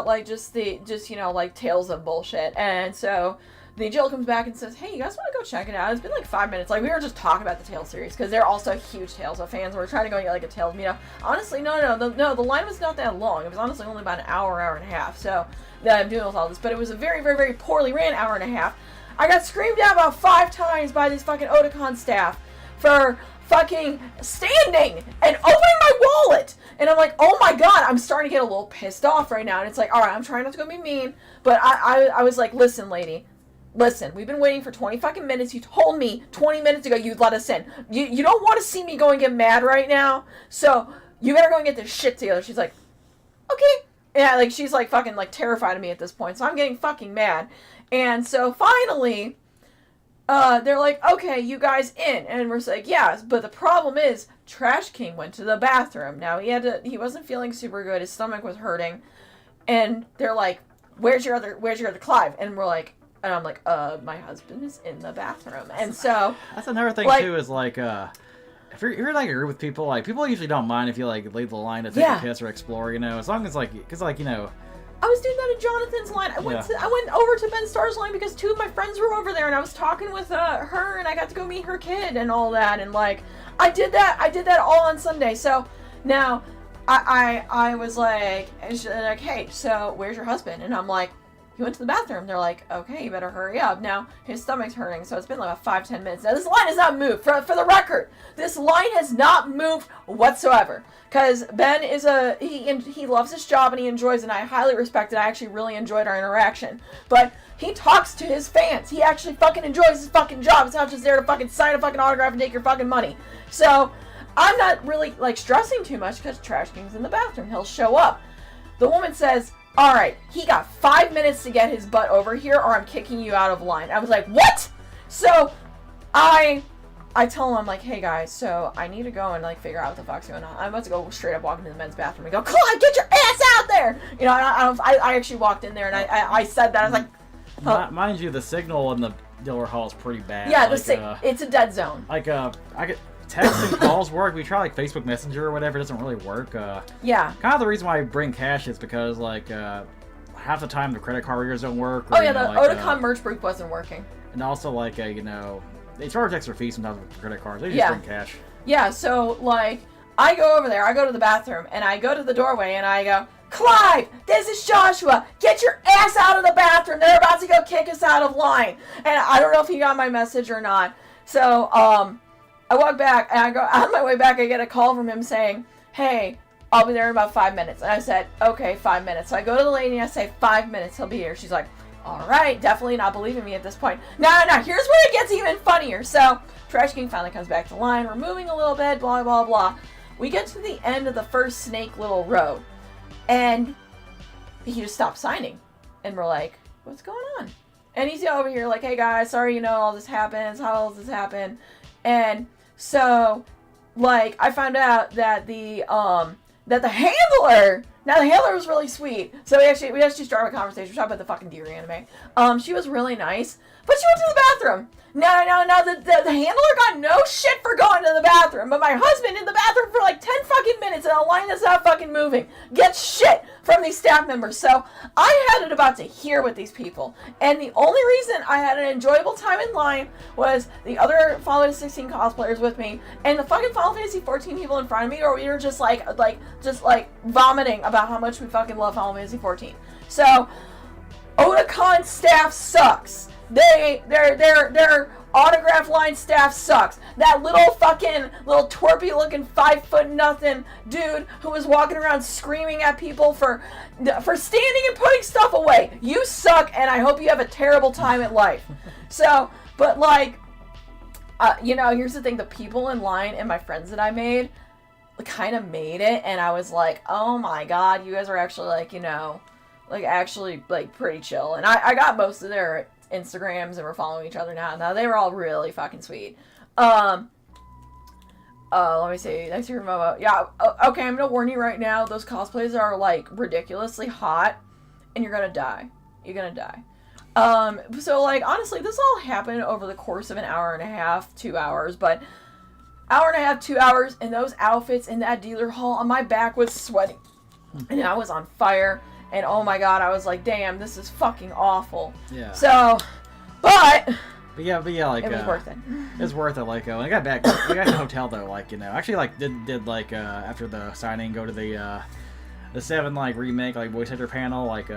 like, just tales of bullshit. And so the Jill comes back and says, hey, you guys want to go check it out? It's been like 5 minutes. Like, we were just talking about the Tales series because they're also huge Tales fans. We're trying to go and get like a Tales meetup. Honestly, no, the line was not that long. It was honestly only about an hour and a half. So that I'm doing with all this, but it was a very, very, very poorly ran hour and a half. I got screamed at about 5 times by this fucking Otakon staff for fucking standing and opening my wallet. And I'm like, oh my god, I'm starting to get a little pissed off right now. And it's like, all right, I'm trying not to go be mean, but I was like, listen, lady. Listen, we've been waiting for 20 fucking minutes. You told me 20 minutes ago you'd let us in. You don't want to see me go and get mad right now, so you better go and get this shit together. She's like, okay. Yeah, like, she's like fucking like terrified of me at this point, so I'm getting fucking mad. And so finally, they're like, okay, you guys in. And we're like, yeah, but the problem is Trash King went to the bathroom. Now he wasn't feeling super good. His stomach was hurting. And they're like, where's your other Clive? And we're like, and I'm like, my husband is in the bathroom. And so that's another thing, like, too, is like, if you're like a group with people, like, people usually don't mind if you like leave the line to take a piss or explore, as long as like, because like, I was doing that in Jonathan's line. I went over to Ben Starr's line because 2 of my friends were over there, and I was talking with her, and I got to go meet her kid and all that, and like, I did that all on Sunday. So now I was like, and she's like, hey, so where's your husband? And I'm like, he went to the bathroom. They're like, okay, you better hurry up. Now, his stomach's hurting, so it's been like about 5-10 minutes. Now, this line has not moved. For the record, this line has not moved whatsoever. Because Ben is he loves his job and he enjoys it, and I highly respect it. I actually really enjoyed our interaction. But he talks to his fans. He actually fucking enjoys his fucking job. It's not just there to fucking sign a fucking autograph and take your fucking money. So, I'm not really, like, stressing too much because Trash King's in the bathroom. He'll show up. The woman says, all right, he got 5 minutes to get his butt over here, or I'm kicking you out of line. I was like, what? So I tell him, I'm like, hey guys, so I need to go and like figure out what the fuck's going on. I'm about to go straight up walk into the men's bathroom and go, Clyde, get your ass out there! I actually walked in there and I said that. I was like, mind you, the signal in the dealer hall is pretty bad. Yeah, it's a dead zone. Like, I get text and calls work. We try like Facebook Messenger or whatever. It doesn't really work. Yeah. Kind of the reason why I bring cash is because like half the time the credit card readers don't work. Or, the Otakon merch group wasn't working. And also like they charge extra fees sometimes with credit cards. They just bring cash. Yeah. So like I go over there. I go to the bathroom and I go to the doorway and I go, Clive, this is Joshua. Get your ass out of the bathroom. They're about to go kick us out of line. And I don't know if he got my message or not. So I walk back, and I go, on my way back, I get a call from him saying, hey, I'll be there in about 5 minutes. And I said, okay, 5 minutes. So I go to the lady, and I say, 5 minutes, he'll be here. She's like, all right, definitely not believing me at this point. No, here's where it gets even funnier. So Trash King finally comes back to line. We're moving a little bit, blah, blah, blah. We get to the end of the first snake little road, and he just stops signing. And we're like, what's going on? And he's over here like, hey, guys, sorry, all this happens. How all this happened? And so, like, I found out that the handler, now the handler was really sweet. So we actually started a conversation. We talked about the fucking deer anime. She was really nice, but she went to the bathroom. Now the handler got no shit for going to the bathroom, but my husband in the bathroom for like 10 fucking minutes and a line that's not fucking moving gets shit from these staff members. So I had it about to hear with these people, and the only reason I had an enjoyable time in line was the other Final Fantasy 16 cosplayers with me, and the fucking Final Fantasy 14 people in front of me, or we were just like vomiting about how much we fucking love Final Fantasy 14. So Otakon staff sucks. Their autograph line staff sucks. That little twerpy looking 5'0" dude who was walking around screaming at people for standing and putting stuff away. You suck, and I hope you have a terrible time at life. So, but like, here's the thing: the people in line and my friends that I made, kind of made it, and I was like, oh my god, you guys are actually like, you know, like actually like pretty chill. And I got most of their Instagrams and we're following each other now. Now they were all really fucking sweet. Let me see. Next year, Momo. Yeah. Okay, I'm gonna warn you right now. Those cosplays are like ridiculously hot, and you're gonna die. You're gonna die. So like honestly, this all happened over the course of an hour and a half, 2 hours, but hour and a half, 2 hours, and those outfits in that dealer hall, on my back was sweating, and I was on fire. And oh my god, I was like, damn, this is fucking awful. Yeah. So, but yeah, like it was worth it. It's worth it. Like when I got back, we got to the hotel though. Like actually like did like after the signing, go to the 7 like remake like voice actor panel like.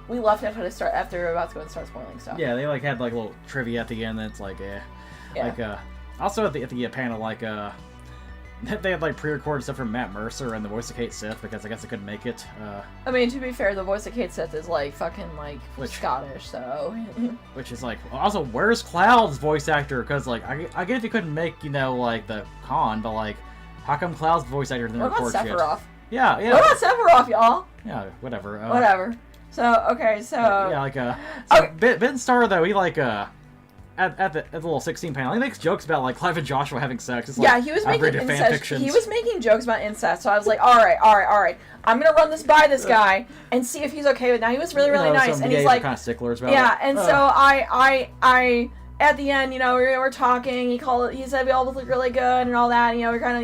We left after we were about to go and start spoiling stuff. Yeah, they like had like a little trivia at the end. That's like yeah. Like also at the panel like they had like pre-recorded stuff from Matt Mercer and the voice of Kate Sith because I guess they couldn't make it. I mean, to be fair, the voice of Kate Sith is like fucking like Scottish, so. Which is like also where's Cloud's voice actor? Because like I get if you couldn't make like the con, but like how come Cloud's voice actor didn't record shit? What about Sephiroth? Yeah. What about Sephiroth, y'all? Yeah, whatever. Whatever. So okay, so yeah, like okay. Ben Starr though he like at the little 16 panel, he makes jokes about like Clive and Joshua having sex. It's like, yeah, he was making incest. He was making jokes about incest. So I was like, all right. I'm gonna run this by this guy and see if he's okay with it. Now he was really nice, and he's like kind of sticklers about yeah. it. And so I at the end, you know, we were talking. He said we all look really good and all that. And, you know, we're kind of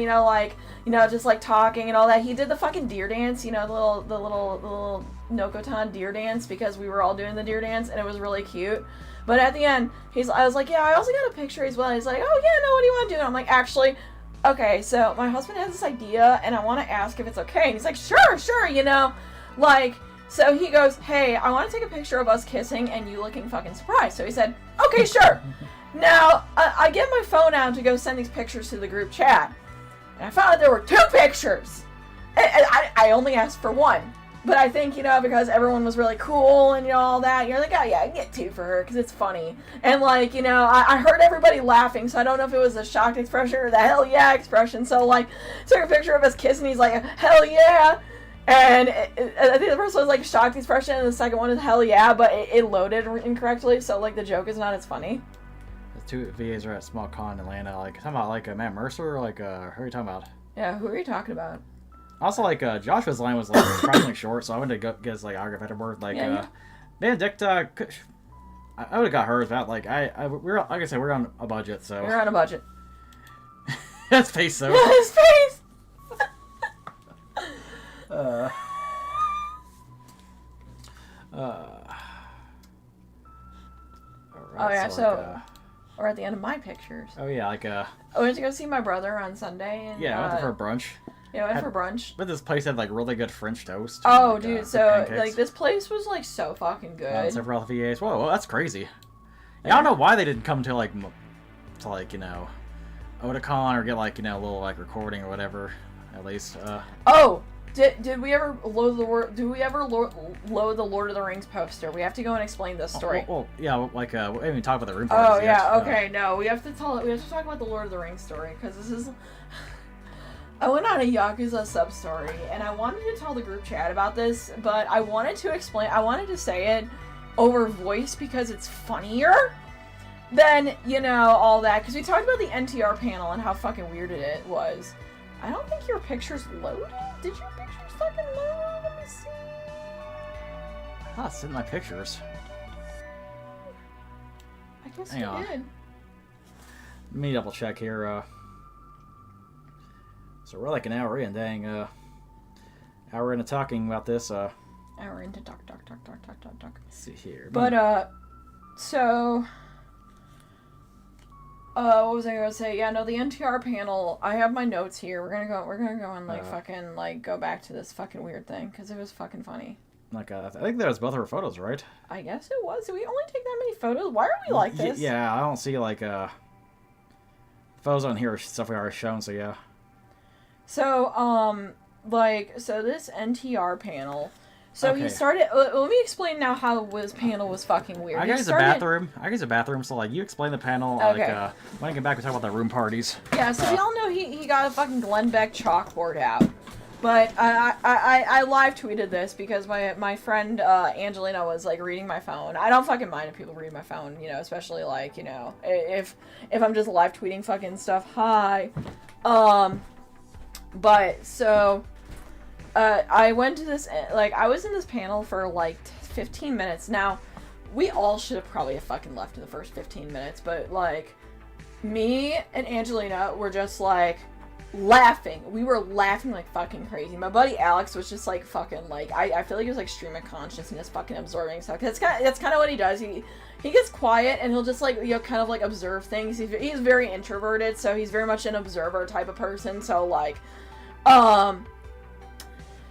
just like talking and all that. He did the fucking deer dance, you know, the little Nokotan deer dance because we were all doing the deer dance and it was really cute. But at the end, I was like, yeah, I also got a picture as well. He's like, oh, yeah, no, what do you want to do? And I'm like, actually, okay, so my husband has this idea, and I want to ask if it's okay. And he's like, sure, you know. Like, so he goes, hey, I want to take a picture of us kissing and you looking fucking surprised. So he said, okay, sure. Now, I get my phone out to go send these pictures to the group chat. And I found out there were 2 pictures. And I only asked for 1. But I think, you know, because everyone was really cool and, you know, all that, you're like, oh, yeah, I can get 2 for her because it's funny. And, like, you know, I heard everybody laughing, so I don't know if it was the shocked expression or the hell yeah expression. So, like, took a picture of us kissing, he's like, hell yeah. And I think the first one was, like, shocked expression, and the second one is hell yeah, but it loaded incorrectly, so, like, the joke is not as funny. The 2 VAs are at small con in Atlanta. Like, talking about, like, Matt Mercer, or, like, who are you talking about? Yeah, who are you talking about? Also, like, Joshua's line was, like, surprisingly short, so I wanted to get his, like, autograph afterward. Like, Benedict, I would have got hers, but, like, we're, like I said, we're on a budget, so. We're on a budget. His face, though. His face! Alright, oh, yeah, so we're at the end of my pictures. Oh, yeah, like, I went to go see my brother on Sunday. And, yeah, I went for brunch. Yeah, I went for brunch. But this place had, like, really good French toast. Oh, like, dude, so, like, this place was, like, so fucking good. Except for all the VAs. Whoa, that's crazy. Yeah, I don't know why they didn't come to, like, you know, Otakon or get, like, you know, a little, like, recording or whatever, at least. Oh! Did we ever load load the Lord of the Rings poster? We have to go and explain this story. Well, yeah, like we haven't even talked about the room. Oh yeah, okay, no, we have to talk about the Lord of the Rings story because this is. I went on a Yakuza sub story and I wanted to tell the group chat about this, but I wanted to say it over voice because it's funnier than, you know, all that. Because we talked about the NTR panel and how fucking weird it was. I don't think your picture's loaded. Did your pictures fucking load? Let me see. Ah, it's in my pictures. I guess you did. Let me double check here. So we're like an hour in, dang. Hour into talking about this. Hour into talk. Let's see here. But so. What was I gonna say? Yeah, no, the NTR panel. I have my notes here. We're gonna go and like fucking like go back to this fucking weird thing because it was fucking funny. Like I think that was both of our photos, right? I guess it was. Did we only take that many photos? Why are we like this? Yeah, I don't see like photos on here. Stuff we already shown. So yeah. So so this NTR panel. So okay. he started. Let me explain now how his panel was fucking weird. I use a bathroom. So like, you explain the panel. Okay. Like, when I get back, we talk about the room parties. Yeah. So we all know he got a fucking Glenn Beck chalkboard out. But I live tweeted this because my friend Angelina was like reading my phone. I don't fucking mind if people read my phone, you know, especially like, you know, if I'm just live tweeting fucking stuff. Hi. But so I went to this, like, I was in this panel for like 15 minutes. Now, we all should have probably fucking left in the first 15 minutes, but like me and Angelina were just like laughing. We were laughing like fucking crazy. My buddy Alex was just like fucking like, I feel like he was like stream of consciousness fucking absorbing stuff. That's kind of what he does. He gets quiet and he'll just like, you know, kind of like observe things. He's very introverted, so he's very much an observer type of person. So like,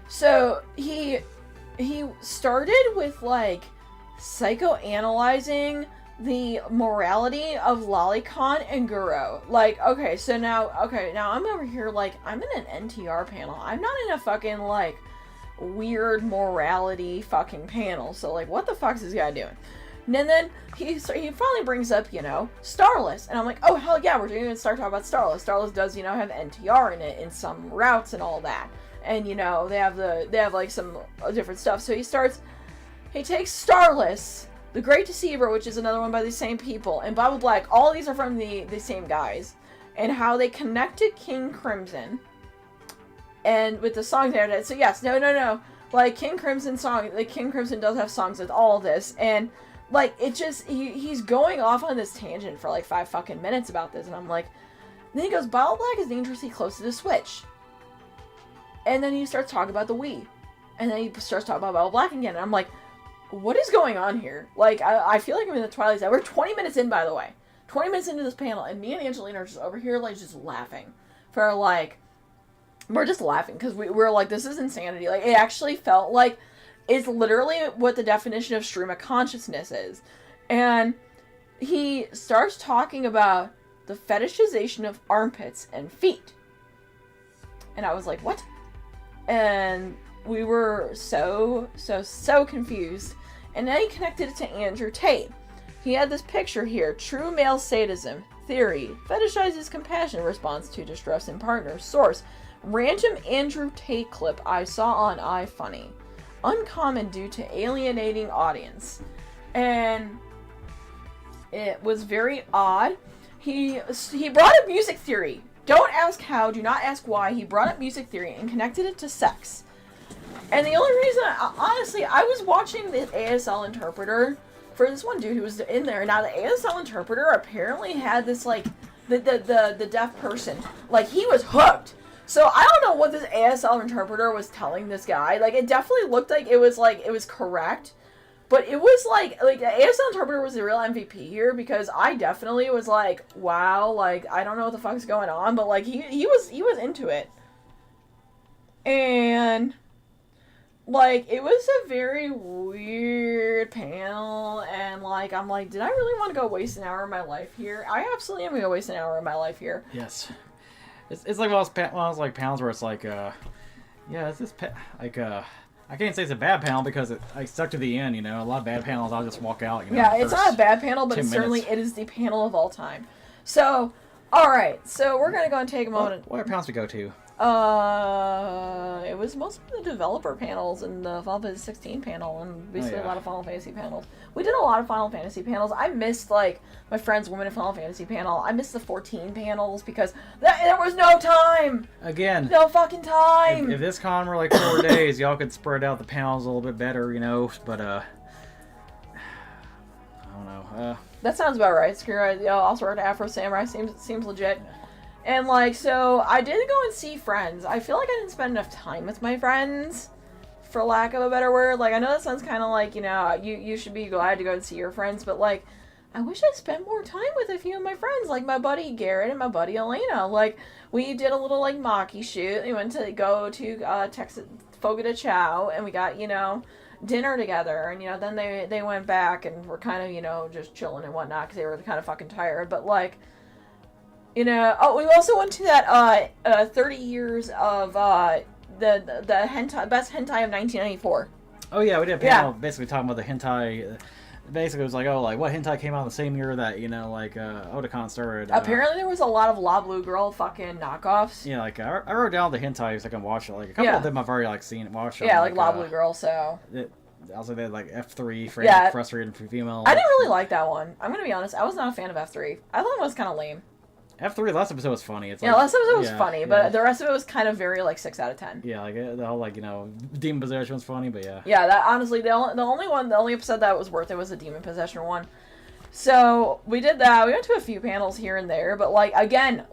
so he started with like psychoanalyzing the morality of Lolicon and Guro. Like, okay, now I'm over here, like, I'm in an NTR panel. I'm not in a fucking, like, weird morality fucking panel. So, like, what the fuck is this guy doing? And then he finally brings up, you know, Starless. And I'm like, oh, hell yeah, we're going to start talking about Starless. Starless does, you know, have NTR in it in some routes and all that. And, you know, they have like, some different stuff. So he takes Starless, The Great Deceiver, which is another one by the same people, and Bible Black. All of these are from the same guys. And how they connected King Crimson. And with the songs there. So yes, no. Like, King Crimson does have songs with all of this. And, like, it just, he's going off on this tangent for, like, 5 fucking minutes about this. And I'm like, then he goes, Bible Black is dangerously close to the Switch. And then he starts talking about the Wii. And then he starts talking about Bible Black again. And I'm like, what is going on here? Like, I feel like I'm in the Twilight Zone. We're 20 minutes in, by the way. 20 minutes into this panel, and me and Angelina are just over here, like, just laughing. For, like, we're just laughing, because we're like, this is insanity. Like, it actually felt like it's literally what the definition of stream of consciousness is. And he starts talking about the fetishization of armpits and feet. And I was like, what? And we were so confused. And then he connected it to Andrew Tate. He had this picture here. True male sadism. Theory. Fetishizes compassion response to distress in partner. Source. Random Andrew Tate clip I saw on iFunny. Uncommon due to alienating audience. And it was very odd. He brought up music theory. Don't ask how, do not ask why. He brought up music theory and connected it to sex. And the only reason, honestly, I was watching the ASL interpreter for this one dude who was in there. Now, the ASL interpreter apparently had this, like, the deaf person. Like, he was hooked. So, I don't know what this ASL interpreter was telling this guy. Like, it definitely looked like it was correct. But it was, like, the ASL interpreter was the real MVP here, because I definitely was like, wow, like, I don't know what the fuck's going on, but, like, he was into it. And, like, it was a very weird panel, and, like, I'm like, did I really want to go waste an hour of my life here? I absolutely am going to waste an hour of my life here. Yes. It's like one of those like, panels where it's like, yeah, it's this, I can't say it's a bad panel because I stuck to the end, you know. A lot of bad panels, I'll just walk out, you know. Yeah, it's not a bad panel, but it is the panel of all time. So, alright, so we're going to go and take a moment. What panels we go to? It was mostly the developer panels and the Final Fantasy 16 panel, and basically a lot of Final Fantasy panels. We did a lot of Final Fantasy panels. I missed, like, my friend's Women in Final Fantasy panel. I missed the 14 panels because there was no time! Again. No fucking time! If this con were like 4 days, y'all could spread out the panels a little bit better, you know, but, I don't know, That sounds about right. Screw it. Also wrote Afro Samurai. Seems legit. And, like, so, I did go and see friends. I feel like I didn't spend enough time with my friends, for lack of a better word. Like, I know that sounds kind of like, you know, you should be glad to go and see your friends, but, like, I wish I spent more time with a few of my friends, like my buddy Garrett and my buddy Elena. Like, we did a little, like, Maki shoot. We went to go to, Texas, Fogo de Chao, and we got, you know, dinner together, and, you know, then they went back and were kind of, you know, just chilling and whatnot, because they were kind of fucking tired, but, like, you know, we also went to that 30 years of the hentai, best hentai of 1994. Oh yeah, we did a panel basically talking about the hentai. Basically, it was like, oh, like what hentai came out the same year that Otakon started. Apparently, there was a lot of La Blue Girl fucking knockoffs. Yeah, like I wrote down the hentai so I can watch it. Like a couple of them I've already like seen watched. Yeah, like La Blue Girl. So. Also, they had like F3 for frustrated female. I didn't really like that one. I'm gonna be honest. I was not a fan of F3. I thought it was kind of lame. F3 last episode was funny. It's last episode was funny, but the rest of it was kind of very like 6 out of 10. Yeah, like the whole demon possession was funny, but yeah. Yeah, that honestly the only episode that was worth it was the demon possession one. So we did that. We went to a few panels here and there, but like again,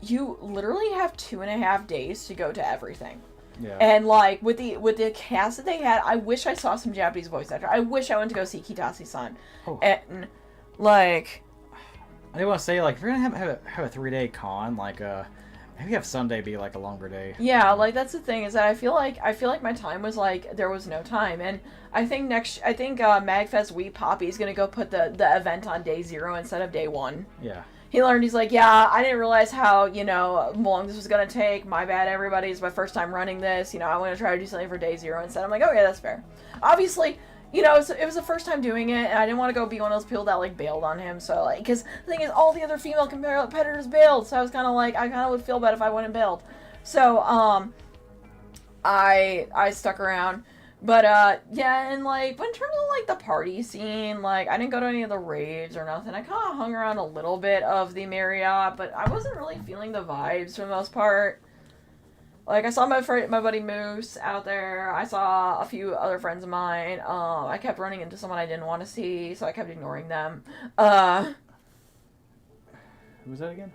you literally have 2.5 days to go to everything. Yeah. And like with the cast that they had, I wish I saw some Japanese voice actor. I wish I went to go see Kitase-san. Oh. And like. I do want to say, like, if we're gonna have a 3-day con, like, maybe have Sunday be like a longer day. Yeah, like that's the thing is that I feel like my time was like there was no time, and I think Magfest Wheat Poppy is gonna go put the event on day 0 instead of day 1. Yeah. He learned. He's like, yeah, I didn't realize how long this was gonna take. My bad, everybody. It's my first time running this. I'm gonna try to do something for day 0 instead. I'm like, oh yeah, that's fair. Obviously. It was the first time doing it, and I didn't want to go be one of those people that, like, bailed on him, so, like, because the thing is, all the other female competitors bailed, so I was kind of like, I kind of would feel bad if I wouldn't bailed. So, I stuck around, but, yeah, and, like, but in terms of, like, the party scene, like, I didn't go to any of the raves or nothing. I kind of hung around a little bit of the Marriott, but I wasn't really feeling the vibes for the most part. Like, I saw my buddy Moose out there. I saw a few other friends of mine. I kept running into someone I didn't want to see, so I kept ignoring them. Who was that again?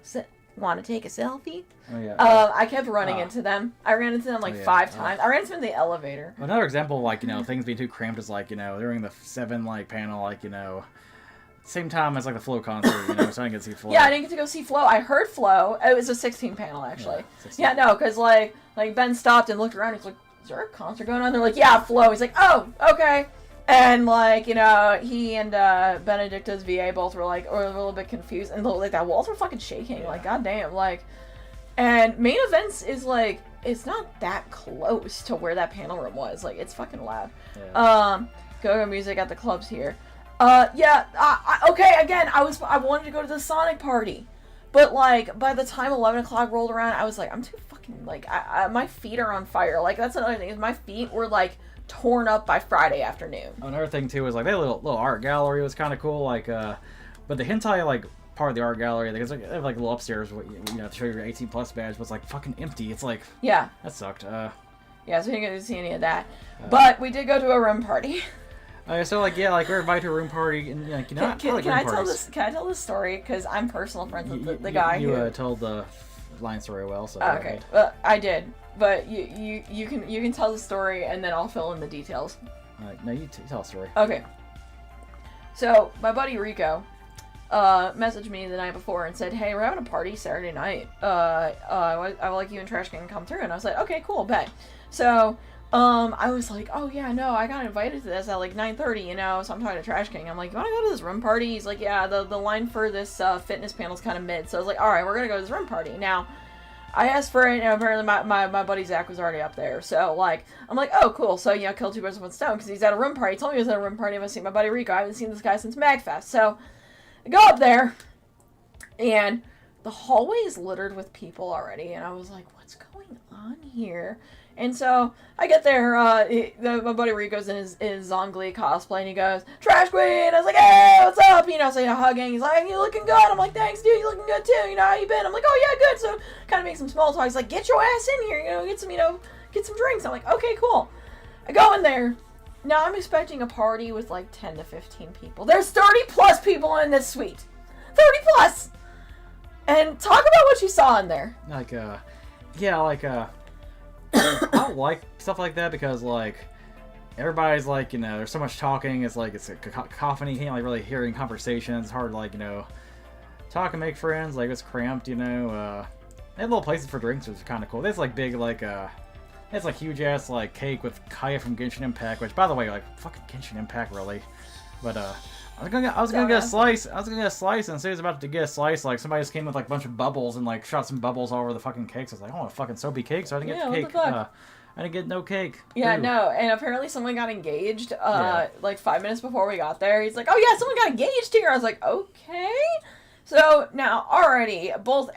Want to take a selfie? Oh, yeah. I kept running into them. I ran into them, 5 times. I ran into them in the elevator. Another example of, like, things being too cramped is, like, during the 7, like, panel, like, same time as, like, the Flow concert, so I didn't get to see Flow. Yeah, I didn't get to go see Flow. I heard Flow. It was a 16 panel, actually. Yeah, no, because, like, Ben stopped and looked around. He's like, is there a concert going on? They're like, yeah, Flow. He's like, oh, okay. And, like, he and Benedicta's VA both were, like, a little bit confused. And, like, that walls were fucking shaking. Yeah. Like, goddamn. Like, and Main Events is, like, it's not that close to where that panel room was. Like, it's fucking loud. Yeah. Go-go music at the clubs here. Okay, again, I wanted to go to the Sonic party, but, like, by the time 11 o'clock rolled around, I was like, I'm too fucking, like, my feet are on fire. Like, that's another thing, is my feet were, like, torn up by Friday afternoon. Another thing, too, is, like, they had a little art gallery. It was kind of cool, like, but the hentai, like, part of the art gallery, like, it's like, they have, like, a little upstairs, to show your 18+ badge, was, like, fucking empty. It's like, yeah. That sucked. Yeah, so we didn't get to see any of that. But we did go to a room party. So, like, yeah, like, we're invited to a room party, and, like, can I tell this story? Because I'm personal friends with the guy who... You told the line story well, so... Okay, I did. But you can tell the story, and then I'll fill in the details. No, you tell a story. Okay. So, my buddy Rico messaged me the night before and said, hey, we're having a party Saturday night. I would like you and Trash Can come through. And I was like, okay, cool, bet. So... I was like, oh yeah, no, I got invited to this at like 9:30, so I'm talking to Trash King. I'm like, you wanna go to this room party? He's like, yeah, the line for this fitness panel's kind of mid. So I was like, alright, we're gonna go to this room party. Now, I asked for it, and apparently my buddy Zach was already up there. So, like, I'm like, oh, cool. So, kill 2 birds with 1 stone, because he's at a room party. He told me he was at a room party. I'm gonna see my buddy Rico. I haven't seen this guy since Magfest. So, I go up there, and the hallway is littered with people already, and I was like, what's going on here? And so, I get there, my buddy Rico's in his Zongli cosplay, and he goes, Trash Queen! I was like, hey, what's up? So, hugging, he's like, you looking good? I'm like, thanks, dude, you looking good too, how you been? I'm like, oh, yeah, good, so, kind of make some small talk. He's like, get your ass in here, get some drinks. I'm like, okay, cool. I go in there. Now, I'm expecting a party with, like, 10 to 15 people. There's 30+ people in this suite. 30+! And talk about what you saw in there. I don't like stuff like that because, like, everybody's, like, there's so much talking. It's, like, it's a cacophony. You can't, like, really hearing conversations. It's hard to, like, talk and make friends. Like, it's cramped, They had little places for drinks, which is kind of cool. There's, like, big, like, it's, like, huge-ass, like, cake with Kaya from Genshin Impact, which, by the way, like, fucking Genshin Impact, really. But, I was gonna get a slice. And as soon as I was about to get a slice, like, somebody just came with, like, a bunch of bubbles and, like, shot some bubbles all over the fucking cakes. I was like, I want a fucking soapy cake, so I didn't get the cake. I I didn't get no cake. Yeah, Ooh. no, and apparently someone got engaged, like 5 minutes before we got there. He's like, oh yeah, someone got engaged here. I was like, okay. So, now, already, both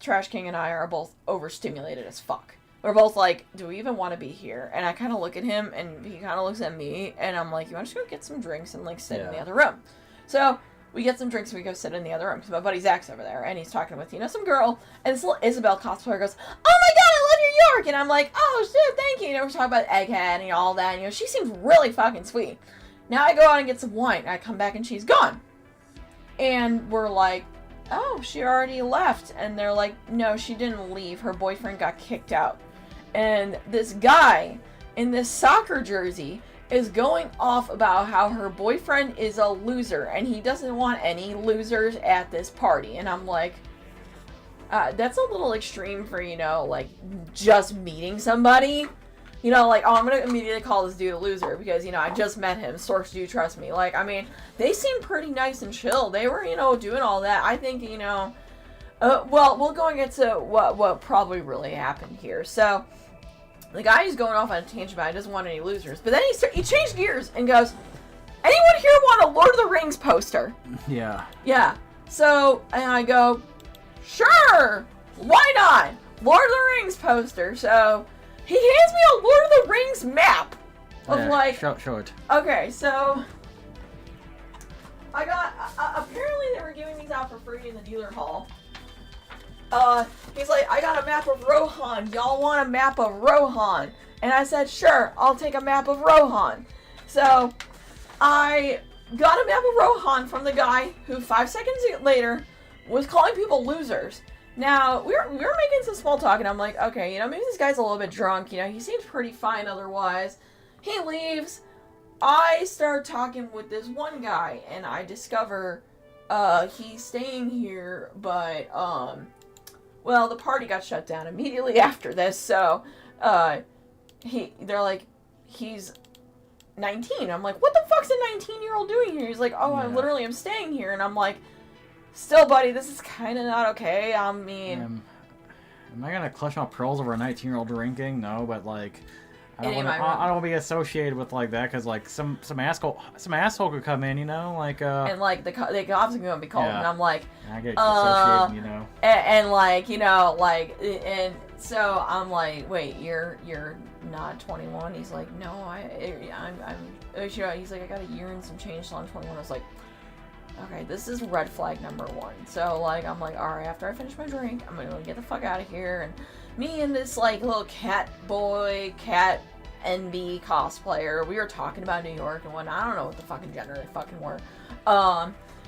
Trash King and I are both overstimulated as fuck. We're both like, do we even want to be here? And I kind of look at him, and he kind of looks at me, and I'm like, you want to just go get some drinks and, like, sit in the other room? So, we get some drinks and we go sit in the other room, because my buddy Zach's over there, and he's talking with, some girl, and this little Isabel cosplayer goes, oh my god, I love your York! And I'm like, oh shit, thank you. We're talking about Egghead and all that, and, she seems really fucking sweet. Now I go out and get some wine, and I come back and she's gone. And we're like, oh, she already left. And they're like, no, she didn't leave. Her boyfriend got kicked out. And this guy in this soccer jersey is going off about how her boyfriend is a loser and he doesn't want any losers at this party. And I'm like, that's a little extreme for, like, just meeting somebody. Like, oh, I'm gonna immediately call this dude a loser because, I just met him. Source, do you trust me? Like, I mean, they seem pretty nice and chill. They were, doing all that. I think, well, we'll go and get to what probably really happened here. So, the guy is going off on a tangent about he doesn't want any losers. But then he changed gears and goes, anyone here want a Lord of the Rings poster? Yeah. Yeah. So, and I go, sure, why not? Lord of the Rings poster. So, he hands me a Lord of the Rings map of show it. Okay, so I got apparently they were giving these out for free in the dealer hall. He's like, I got a map of Rohan. Y'all want a map of Rohan? And I said, sure, I'll take a map of Rohan. So I got a map of Rohan from the guy who 5 seconds later was calling people losers. Now, we were making some small talk, and I'm like, okay, maybe this guy's a little bit drunk, he seems pretty fine otherwise. He leaves. I start talking with this one guy, and I discover, he's staying here, but, well, the party got shut down immediately after this, so, they're like, he's 19. I'm like, what the fuck's a 19-year-old doing here? He's like, oh, I literally am staying here, and I'm like, still, buddy, this is kind of not okay. I mean... am I gonna clutch my pearls over a 19-year-old drinking? No, but, like... I don't want to be associated with, like, that, because, like, some asshole could come in, like, And, like, the cops are going to be called, and I'm like... I get associated, And, like, and so I'm like, wait, you're not 21? He's like, no, I'm he's like, I got a year and some change till I'm 21. I was like... Okay, this is red flag number 1. So, like, I'm like, alright, after I finish my drink, I'm gonna get the fuck out of here. And me and this, like, little cat NB cosplayer, we were talking about New York and whatnot. I don't know what the fucking gender they fucking were.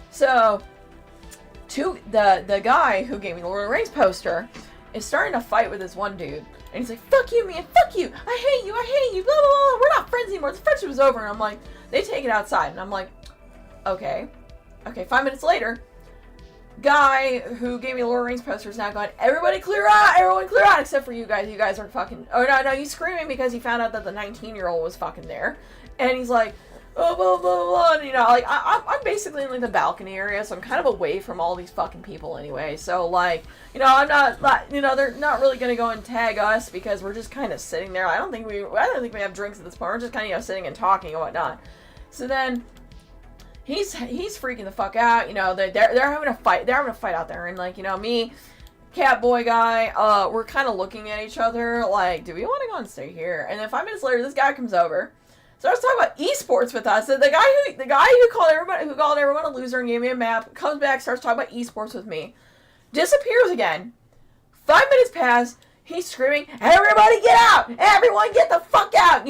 So, the guy who gave me the Lord of the Rings poster is starting to fight with this one dude. And he's like, fuck you, man, fuck you, I hate you, blah, blah, blah, we're not friends anymore, the friendship is over. And I'm like, they take it outside. And I'm like, okay, 5 minutes later, guy who gave me the Lord of the Rings poster is now going, everyone clear out, except for you guys. You guys are fucking... Oh, no, he's screaming because he found out that the 19-year-old was fucking there. And he's like, oh, blah, blah, blah, and, like, I'm basically in, like, the balcony area, so I'm kind of away from all these fucking people anyway. So, like, I'm not, they're not really gonna go and tag us because we're just kind of sitting there. I don't think we have drinks at this point. We're just kind of, sitting and talking and whatnot. So then... He's freaking the fuck out, they're having a fight. They're having a fight out there, and, like, me, cat boy guy, we're kind of looking at each other, like, do we want to go and stay here? And then 5 minutes later, this guy comes over, starts talking about esports with us. And the guy who called everyone a loser and gave me a map comes back, starts talking about esports with me, disappears again. 5 minutes pass. He's screaming, everybody get out! Everyone get the fuck out!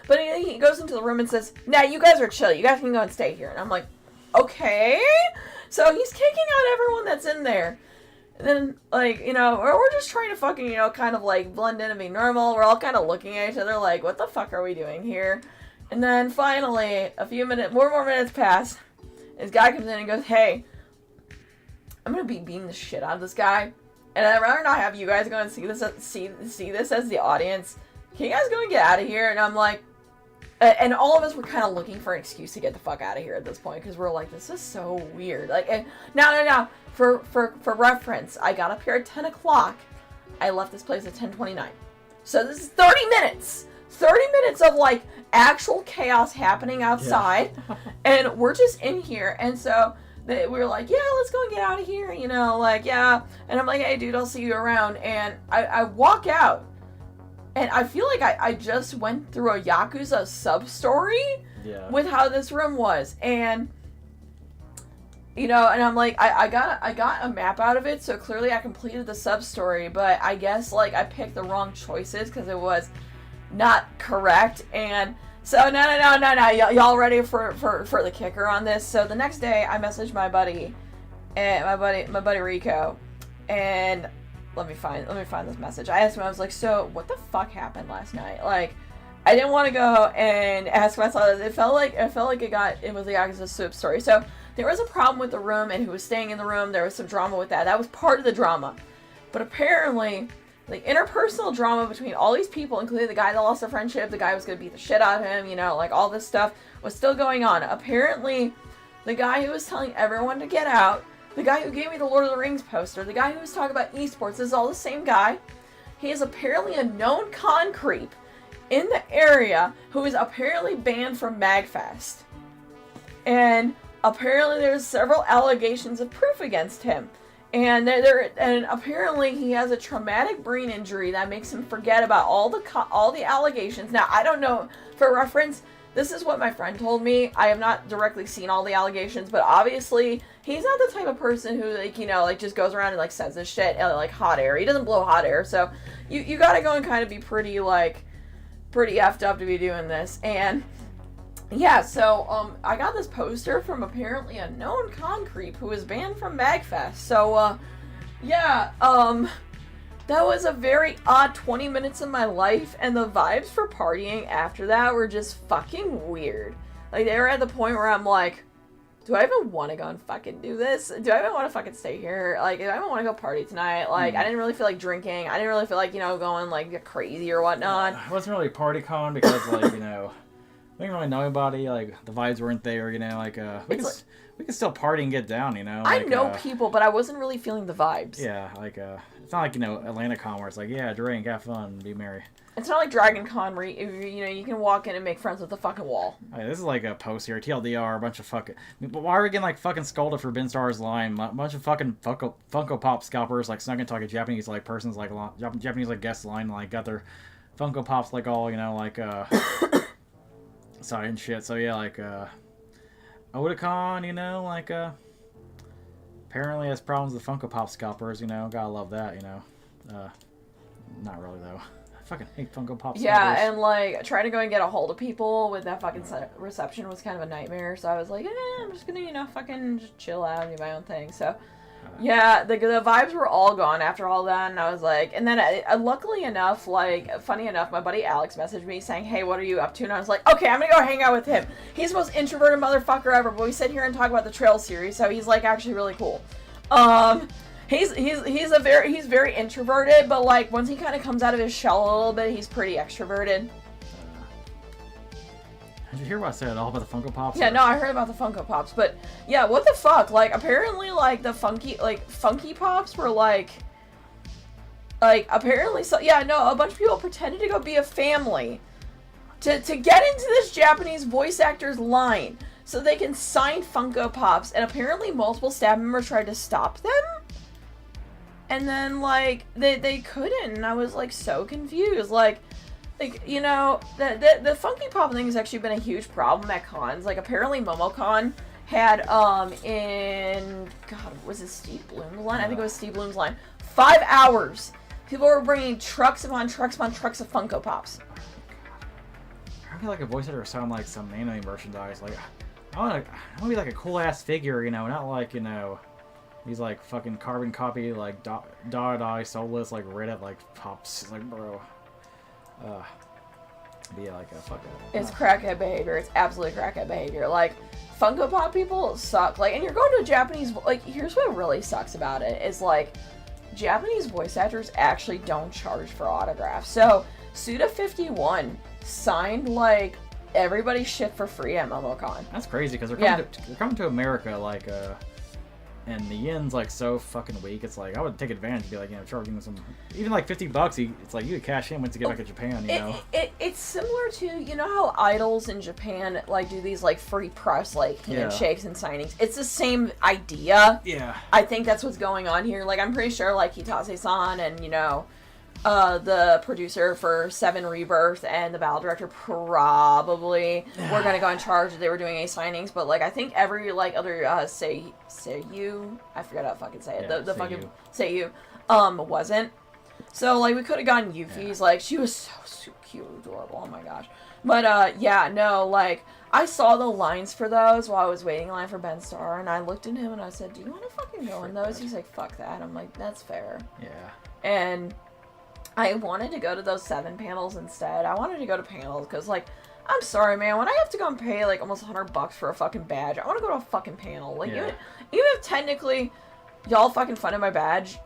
But he goes into the room and says, nah, you guys are chill. You guys can go and stay here. And I'm like, okay? So he's kicking out everyone that's in there. And then, like, we're just trying to fucking, kind of, like, blend in and be normal. We're all kind of looking at each other like, what the fuck are we doing here? And then finally, more minutes pass. This guy comes in and goes, hey, I'm gonna be beating the shit out of this guy. And I'd rather not have you guys go and see this as the audience. Can you guys go and get out of here? And I'm like, and all of us were kind of looking for an excuse to get the fuck out of here at this point because we're like, this is so weird. Like, and no. For reference, I got up here at 10 o'clock. I left this place at 10:29. So this is 30 minutes. 30 minutes of, like, actual chaos happening outside. Yeah. And we're just in here. And so we were like, yeah, let's go and get out of here. You know, like, yeah. And I'm like, hey, dude, I'll see you around. And I walk out. And I feel like I just went through a Yakuza sub-story with how this room was. And, you know, and I'm like, I got a map out of it, so clearly I completed the sub-story, but I guess, like, I picked the wrong choices because it was not correct. And so, no, y'all ready for the kicker on this? So the next day, I messaged my buddy Rico, and let me find this message. I asked him, I was like, so what the fuck happened last night? Like, I didn't want to go and ask myself. It felt like it was the Yakuza soup story. So there was a problem with the room and who was staying in the room. There was some drama with that. That was part of the drama. But apparently, the interpersonal drama between all these people, including the guy that lost their friendship, the guy who was going to beat the shit out of him, you know, like all this stuff was still going on. Apparently, the guy who was telling everyone to get out, the guy who gave me the Lord of the Rings poster, the guy who was talking about esports, this is all the same guy. He is apparently a known con creep in the area who is apparently banned from MagFest. And apparently there's several allegations of proof against him. And and apparently he has a traumatic brain injury that makes him forget about all the allegations. Now, I don't know, for reference, this is what my friend told me. I have not directly seen all the allegations, but obviously he's not the type of person who, like, you know, like, just goes around and, like, says this shit like hot air. He doesn't blow hot air, so you gotta go and kind of be pretty effed up to be doing this. And yeah, so I got this poster from apparently a known con creep who was banned from MagFest. So that was a very odd 20 minutes of my life, and the vibes for partying after that were just fucking weird. Like, they were at the point where I'm like, do I even want to go and fucking do this? Do I even want to fucking stay here? Like, do I even want to go party tonight? Like, I didn't really feel like drinking. I didn't really feel like, you know, going, like, crazy or whatnot. It wasn't really party con because, like, you know, we didn't really know anybody. Like, the vibes weren't there, you know, like, we can still party and get down, you know. Like, I know people, but I wasn't really feeling the vibes. Yeah, like, it's not like, you know, Atlanta Con where it's like, yeah, drink, have fun, be merry. It's not like Dragon Con where, you know, you can walk in and make friends with the fucking wall. Hey, this is like a post here, TLDR, a bunch of fucking... But why are we getting, like, fucking scolded for Ben Starr's line? A bunch of fucking Funko Pop scalpers, like, snuck into, like, a Japanese, like, person's, like, Japanese, like, guest line, like, got their Funko Pops, like, all, you know, like, side and shit. So, yeah, like, Otakon, you know, like, apparently has problems with Funko Pop scalpers, you know, gotta love that, you know. Not really, though. I fucking hate Funko Pop scalpers. Yeah, and, like, trying to go and get a hold of people with that fucking reception was kind of a nightmare, so I was like, I'm just gonna, you know, fucking just chill out and do my own thing, so... Yeah, the vibes were all gone after all that, and I was like, and then luckily enough, like, funny enough, my buddy Alex messaged me saying, hey, what are you up to? And I was like, okay, I'm gonna go hang out with him. He's the most introverted motherfucker ever, but we sit here and talk about the Trail series, so he's, like, actually really cool. He's very introverted, but, like, once he kind of comes out of his shell a little bit, he's pretty extroverted. Did you hear what I said all about the Funko Pops? Yeah, no, I heard about the Funko Pops, but yeah, what the fuck? Like, apparently, like, the Funky Pops were like, apparently, so, yeah, no, a bunch of people pretended to go be a family to get into this Japanese voice actor's line so they can sign Funko Pops, and apparently multiple staff members tried to stop them, and then, like, they couldn't, and I was, like, so confused, like, you know, the Funky Pop thing has actually been a huge problem at cons. Like, apparently MomoCon had, was it Steve Bloom's line? I think it was Steve Bloom's line. 5 hours. People were bringing trucks upon trucks upon trucks of Funko Pops. I feel like a voice actor sound like some anime merchandise. Like, I want to be like a cool-ass figure, you know, not like, you know, these, like, fucking carbon copy, like, dot eye, soulless, like, Reddit, like, pops. Like, bro. Be like a fucking... It's crackhead behavior. It's absolutely crackhead behavior. Like, Funko Pop people suck. Like, and you're going to a Japanese... Like, here's what really sucks about it. Is, like, Japanese voice actors actually don't charge for autographs. So, Suda51 signed, like, everybody's shit for free at MomoCon. That's crazy, because they're coming to America, like, And the yen's like so fucking weak. It's like I would take advantage and be like, charging some, even like $50. It's like you could cash in once you get back to Japan. It's similar to how idols in Japan like do these like free press like handshakes and signings. It's the same idea. Yeah. I think that's what's going on here. Like I'm pretty sure like Kitase-san and the producer for Seven Rebirth and the battle director probably were gonna go in charge if they were doing any signings, but like I think every like other Seiyu, I forgot how to fucking say it. The fucking Seiyu wasn't. So like we could have gotten Yuffie's, like she was so cute, adorable, oh my gosh. But like I saw the lines for those while I was waiting in line for Ben Starr, and I looked at him and I said, "Do you want to fucking go in those?" He's like, "Fuck that." I'm like, "That's fair." Yeah. And I wanted to go to those 7 panels instead. I wanted to go to panels because, like, I'm sorry, man. When I have to go and pay, like, almost $100 for a fucking badge, I want to go to a fucking panel. Like, even if technically y'all fucking funded my badge,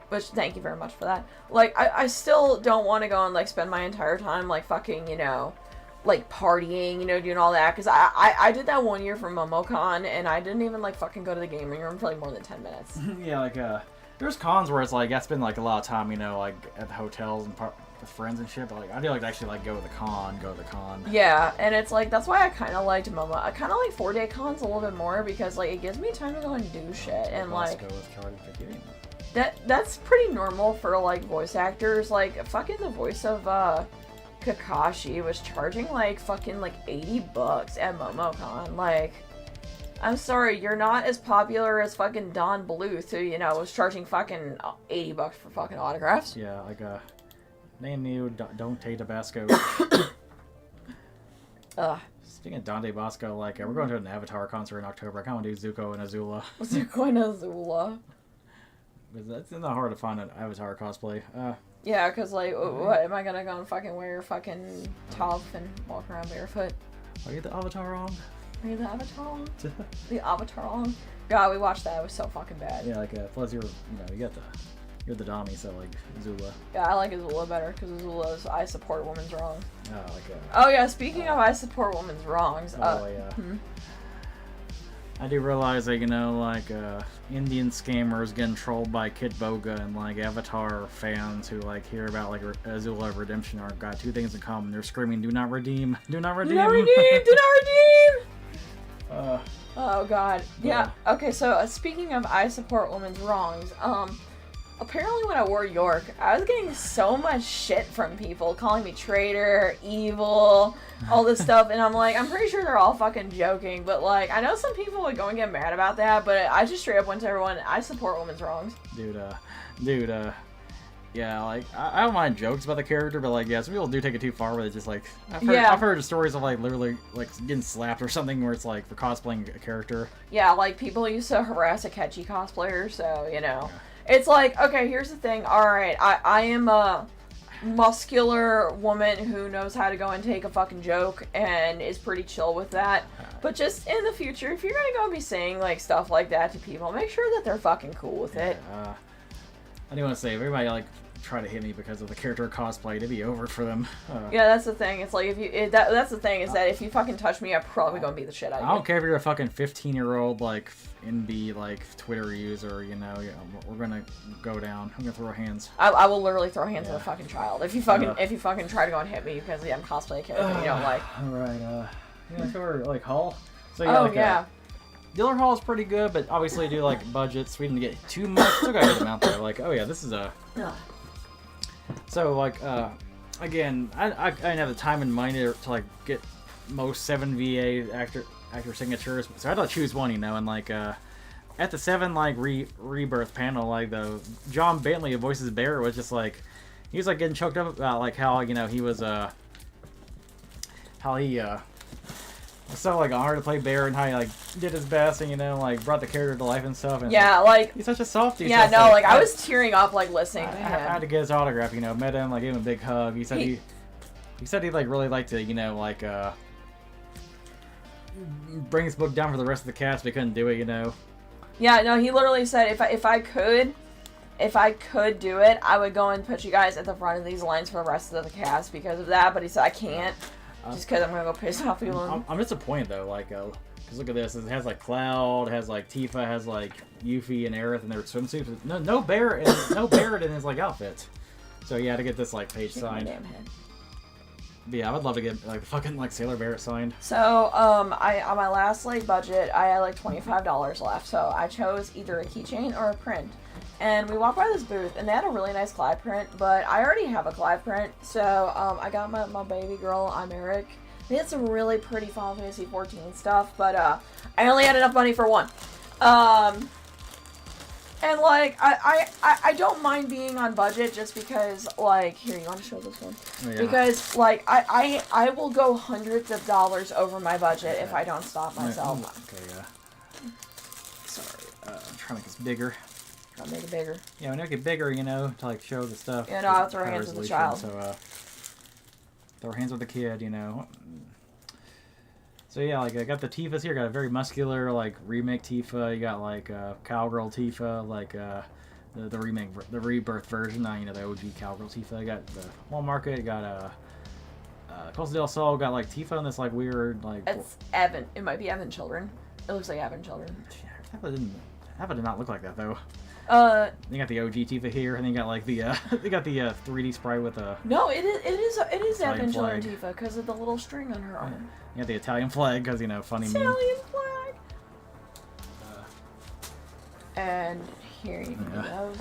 which, thank you very much for that. Like, I still don't want to go and, like, spend my entire time, like, fucking, like, partying, doing all that. Because I did that one year for MomoCon, and I didn't even, like, fucking go to the gaming room for, like, more than 10 minutes. Yeah, like, there's cons where it's like I spend like a lot of time, like at the hotels and with friends and shit. But like I do like to actually like go to the con. Yeah, and it's like that's why I kind of liked Momo. I kind of like 4-day cons a little bit more because like it gives me time to go and do shit and like that's pretty normal for like voice actors. Like fucking the voice of Kakashi was charging like fucking like $80 at MomoCon. Like, I'm sorry, you're not as popular as fucking Don Bluth, who, was charging fucking $80 for fucking autographs. Yeah, like, name you Dante Tabasco. Speaking of Dante Bosco, like, we're going to an Avatar concert in October. I kind of want to do Zuko and Azula. Zuko and Azula. It's not hard to find an Avatar cosplay. Yeah, because, like, what, am I going to go and fucking wear fucking top and walk around barefoot? Are you the Avatar wrong? Are you the Avatar wrong? The Avatar wrong? God, we watched that. It was so fucking bad. Yeah, like, plus you're the Dami, so, like, Azula. Yeah, I like Azula better, because Azula's I support women's wrong. Oh, like, oh, yeah, speaking of I support women's wrongs. Yeah. I do realize that, Indian scammers getting trolled by Kid Boga and, like, Avatar fans who, like, hear about, like, Azula Redemption Arc got two things in common. They're screaming, do not redeem! Do not redeem! Do not redeem! Do not redeem! Oh, God. Yeah, okay, so, speaking of I support women's wrongs, apparently when I wore York, I was getting so much shit from people calling me traitor, evil, all this stuff, and I'm like, I'm pretty sure they're all fucking joking, but like, I know some people would go and get mad about that, but I just straight up went to everyone, I support women's wrongs. Dude, yeah, like, I don't mind jokes about the character, but like, yeah, some people do take it too far where they just like, I've heard stories of like, literally, like, getting slapped or something where it's like, for cosplaying a character. Yeah, like, people used to harass a catchy cosplayer, so, Yeah. It's like, okay, here's the thing. Alright, I am a muscular woman who knows how to go and take a fucking joke and is pretty chill with that. But just in the future, if you're gonna go and be saying, like, stuff like that to people, make sure that they're fucking cool with it. I do want to say, if everybody, like, try to hit me because of the character cosplay, it'd be over for them. Yeah, that's the thing. It's like, that's the thing, is that if you fucking touch me, I'm probably gonna beat the shit out of you. I don't care if you're a fucking 15-year-old, like, NB, like, Twitter user, we're gonna go down. I'm gonna throw hands. I will literally throw hands at a fucking child. If you fucking try to go and hit me because I'm cosplay character you don't like. Alright, so like, Hall? So, yeah. Dealer Hall is pretty good, but obviously do like budgets. We didn't get too much. Still got them out there. Like, oh yeah, this is a. So like, again, I didn't have the time and money to like get most 7 VA actor signatures, so I had to choose one, and like at the 7 like rebirth panel, like the John Bentley who voices Bear was just like he was like getting choked up about like how he was how he it's so like hard to play Bear and how he like did his best and like brought the character to life and stuff. And yeah, like he's such a softie. Yeah, so no, like I was tearing up like listening to him. I had to get his autograph. Met him, like gave him a big hug. He said he said he'd like really like to like bring his book down for the rest of the cast, but he couldn't do it. Yeah, no, he literally said if I could do it, I would go and put you guys at the front of these lines for the rest of the cast because of that. But he said I can't. just because I'm gonna go piss off people. I'm disappointed though, like, cause look at this. It has like Cloud, it has like Tifa, has like Yuffie and Aerith in their swimsuits. No Barrett, no Barrett in his like outfit. So yeah, to get this like page signed. Damn head. But yeah, I would love to get like fucking like Sailor Barrett signed. So I on my last like budget, I had like $25 left. So I chose either a keychain or a print. And we walked by this booth, and they had a really nice Clive print, but I already have a Clive print, so I got my baby girl, I'm Eric. They had some really pretty Final Fantasy 14 stuff, but I only had enough money for one. And like I don't mind being on budget just because like here, you want to show this one? Oh, yeah. Because like I will go hundreds of dollars over my budget if I don't stop myself. Okay, yeah. Sorry, I'm trying to make this bigger. I'll make it bigger. Yeah, when I make it bigger, you know, to like show the stuff. Yeah, no, I'll throw hands with the child. So, throw hands with the kid, you know. So yeah, like I got the Tifas here. Got a very muscular like remake Tifa. You got like Cowgirl Tifa, like the remake, the rebirth version. You know, the OG Cowgirl Tifa. I got the Wall Market. You got Costa del Sol. Got like Tifa in this like weird like. It's Evan. It might be Evan Children. It looks like Evan Children. Tifa did not look like that though. You got the OG Tifa here, and then you got like the they got the 3D sprite with a. No, it is Evan Children Tifa because of the little string on her arm. You got the Italian flag because you know funny meme. Italian flag. And here you can do those.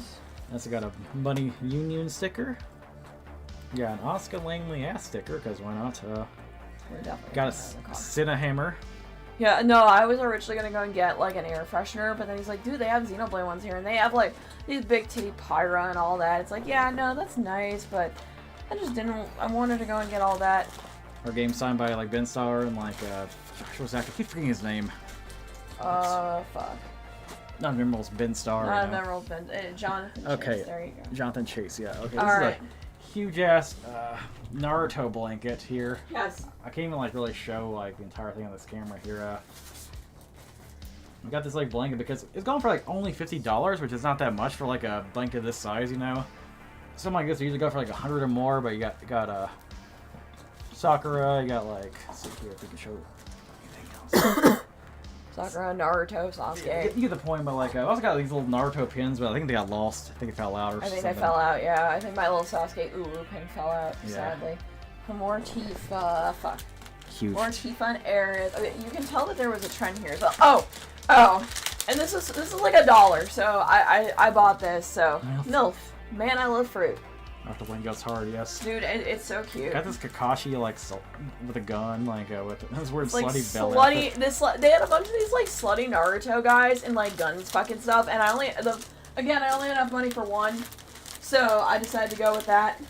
Also got a Bunny Union sticker. You got an Oscar Langley ass sticker because why not? Got a Cinna hammer. Yeah, no, I was originally gonna go and get like an air freshener, but then he's like, dude, they have Xenoblade ones here, and they have like these big titty Pyra and all that. It's like, yeah, no, that's nice, but I just didn't. I wanted to go and get all that. Our game signed by like Ben Starr and like what's that? I keep forgetting his name. Fuck. Not Emerald's Ben Starr. Not Emerald's Ben. Jonathan. Okay. Chase, there you go. Jonathan Chase. Yeah. Okay. All right. Huge ass Naruto blanket here. Yes. I can't even like really show like the entire thing on this camera here. I got this like blanket because it's going for like only $50, which is not that much for like a blanket this size, you know. Some I guess usually go for like 100 or more, but you got Sakura. You got like, let's see here if we can show anything else. Sakura, Naruto, Sasuke. You get the point, but like I also got these little Naruto pins, but I think they got lost. I think it fell out or something. I think they fell out. Yeah, I think my little Sasuke Uru pin fell out. Yeah. Sadly. More Tifa. Fuck. Huge. More Tifa and Aerith. Okay, you can tell that there was a trend here. So, oh, and this is like $1. So I bought this. So MILF. Man, I love fruit. After the wind goes hard, yes. Dude, it's so cute. Got this Kakashi like with a gun, like with this weird like slutty belt. They had a bunch of these like slutty Naruto guys and like guns fucking stuff, and I only had enough money for one, so I decided to go with that.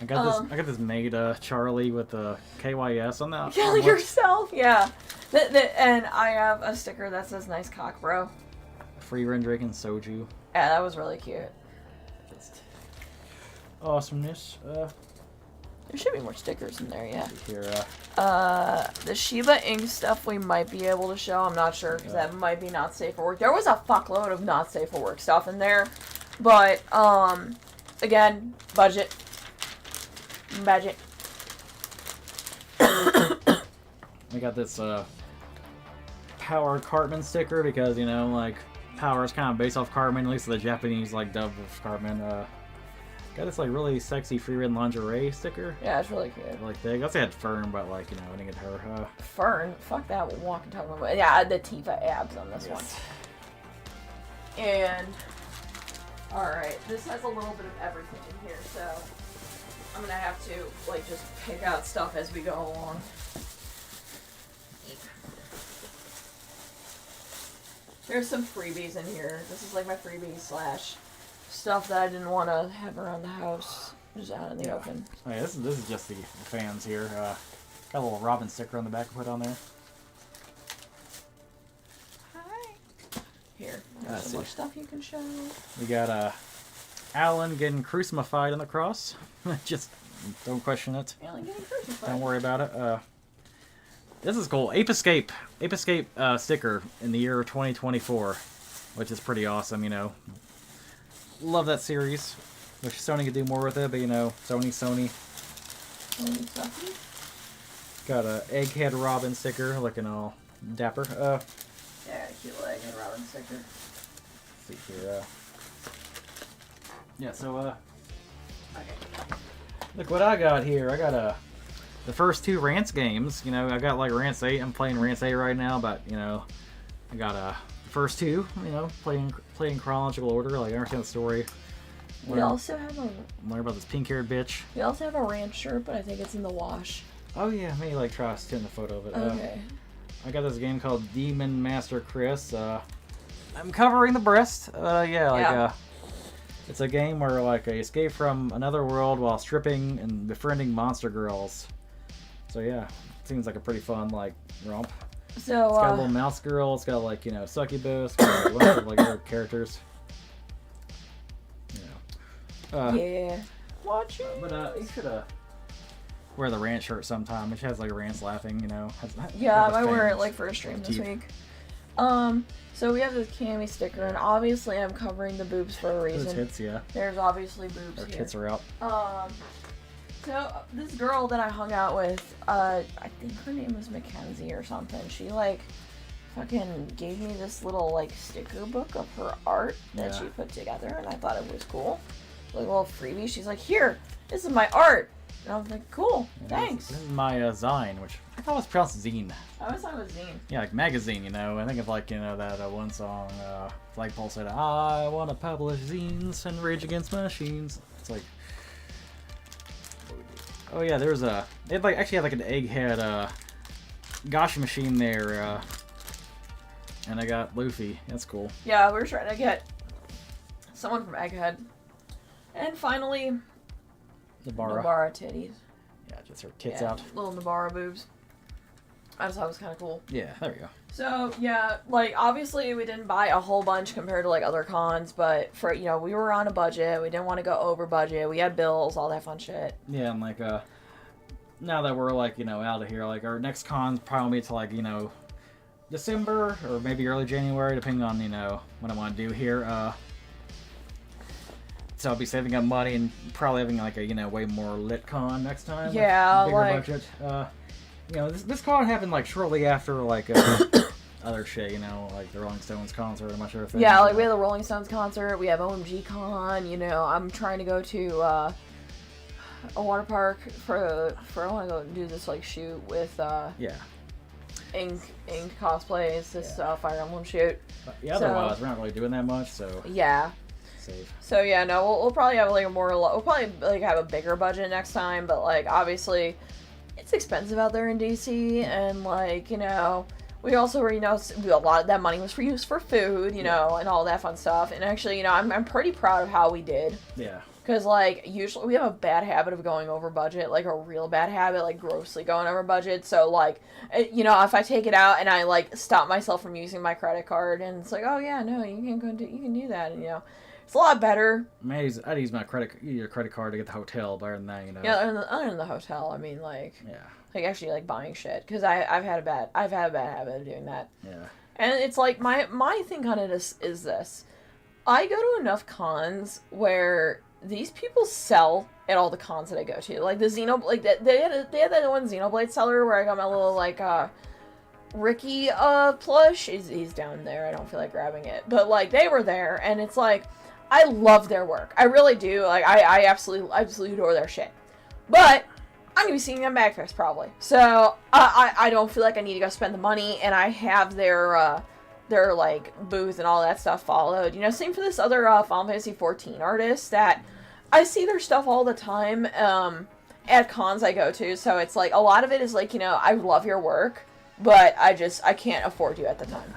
I got this made Charlie with the KYS on that. Kill yourself, yeah. And I have a sticker that says "Nice cock, bro." Free Ren drinking soju. Yeah, that was really cute. Awesomeness. There should be more stickers in there, yeah. Here, the Shiba Ink stuff we might be able to show. I'm not sure because that might be not safe for work. There was a fuckload of not safe for work stuff in there, but again, budget. I got this Power Cartman sticker because you know like Power is kind of based off Cartman, at least the Japanese like dub of Cartman. Got this like really sexy free red lingerie sticker. Yeah, it's really cute. Like big. I say had Fern, but like you know, I didn't get her. Fern, fuck that walking talking about. Yeah, the Tifa abs on this one. And all right, this has a little bit of everything in here, so I'm gonna have to like just pick out stuff as we go along. There's some freebies in here. This is like my freebies / stuff that I didn't want to have around the house, just out in the open. Oh, yeah, this is just the fans here. Got a little Robin sticker on the back to put on there. Hi. Here, there's some more stuff you can show. We got Alan getting crucified on the cross. Just don't question it. Alan getting crucified. Don't worry about it. This is cool. Ape Escape sticker in the year of 2024, which is pretty awesome. You know. Love that series. Wish Sony could do more with it, but you know, Sony. Got a Egghead Robin sticker, looking all dapper. Yeah, cute little Egghead Robin sticker. Let's see here. Yeah, so Okay. look what I got here. I got the first 2 Rance games. You know, I got like Rance 8. I'm playing Rance 8 right now, but you know, I got the first 2. You know, playing chronological order. Like I understand the story. We also have a. Learn about this pink-haired bitch. We also have a ranch shirt, but I think it's in the wash. Oh yeah, maybe like try to send a photo of it. Okay. I got this game called Demon Master Chris. I'm covering the breast. It's a game where like I escape from another world while stripping and befriending monster girls. So yeah, seems like a pretty fun like romp. So it's got a little mouse girl. It's got like succubus. It's got a bunch of like other characters. Yeah. Watch it. But you should wear the Rance shirt sometime. It has like Rance laughing. You know. Yeah, I might wear it like for a stream this week. So we have this cami sticker, and obviously I'm covering the boobs for a reason. Those tits, yeah. There's obviously boobs Our here. tits are out. So this girl that I hung out with, I think her name was Mackenzie or something. She like fucking gave me this little like sticker book of her art that she put together, and I thought it was cool. Like a little freebie. She's like, "Here, this is my art." And I was like, "Cool, thanks." This is my zine, which I thought was pronounced zine. I always thought it was zine. Yeah, like magazine, you know. I think of like, that one song, Flagpole said, "I want to publish zines and rage against machines." It's like, oh yeah, there's they actually had like an Egghead Gosh machine there, and I got Luffy. That's cool. Yeah, we were trying to get someone from Egghead, and finally, Nabara titties. Yeah, just her tits out. Little Nabara boobs. I just thought it was kind of cool. Yeah, there we go. So, yeah, like, obviously we didn't buy a whole bunch compared to, like, other cons, but for, we were on a budget. We didn't want to go over budget. We had bills, all that fun shit. Yeah, and, like, now that we're, like, out of here, like, our next con's probably to, like, December or maybe early January, depending on, what I want to do here. So I'll be saving up money and probably having like a way more lit con next time. Yeah, bigger budget. This con happened like shortly after like other shit. Like the Rolling Stones concert and much other things. Yeah, like we have the Rolling Stones concert. We have OMG Con. I'm trying to go to a water park for I want to go and do this like shoot with Ink cosplays. This Fire Emblem shoot. Otherwise we're not really doing that much. So yeah. So yeah, no, we'll probably have like we'll probably like have a bigger budget next time, but like obviously it's expensive out there in DC, and like we also were a lot of that money was used for food, and all that fun stuff. And actually, I'm pretty proud of how we did. Yeah. Because like usually we have a bad habit of going over budget, like a real bad habit, like grossly going over budget. So like if I take it out and I like stop myself from using my credit card, and it's like, oh yeah, no, you can do that, and it's a lot better. I'd use your credit card to get the hotel, better than that, Yeah, other than the hotel, I mean, like, like actually, like buying shit, because I've had a bad habit of doing that. Yeah. And it's like my thing on it is this: I go to enough cons where these people sell at all the cons that I go to, like the they had that one Xenoblade seller where I got my little like Ricky plush. He's down there. I don't feel like grabbing it, but like they were there, and it's like. I love their work. I really do. Like, I absolutely adore their shit. But I'm going to be seeing them at MagFest probably. So, I don't feel like I need to go spend the money, and I have their like, booth and all that stuff followed. Same for this other Final Fantasy 14 artist that I see their stuff all the time at cons I go to. So, it's like, a lot of it is like, I love your work, but I can't afford you at the time.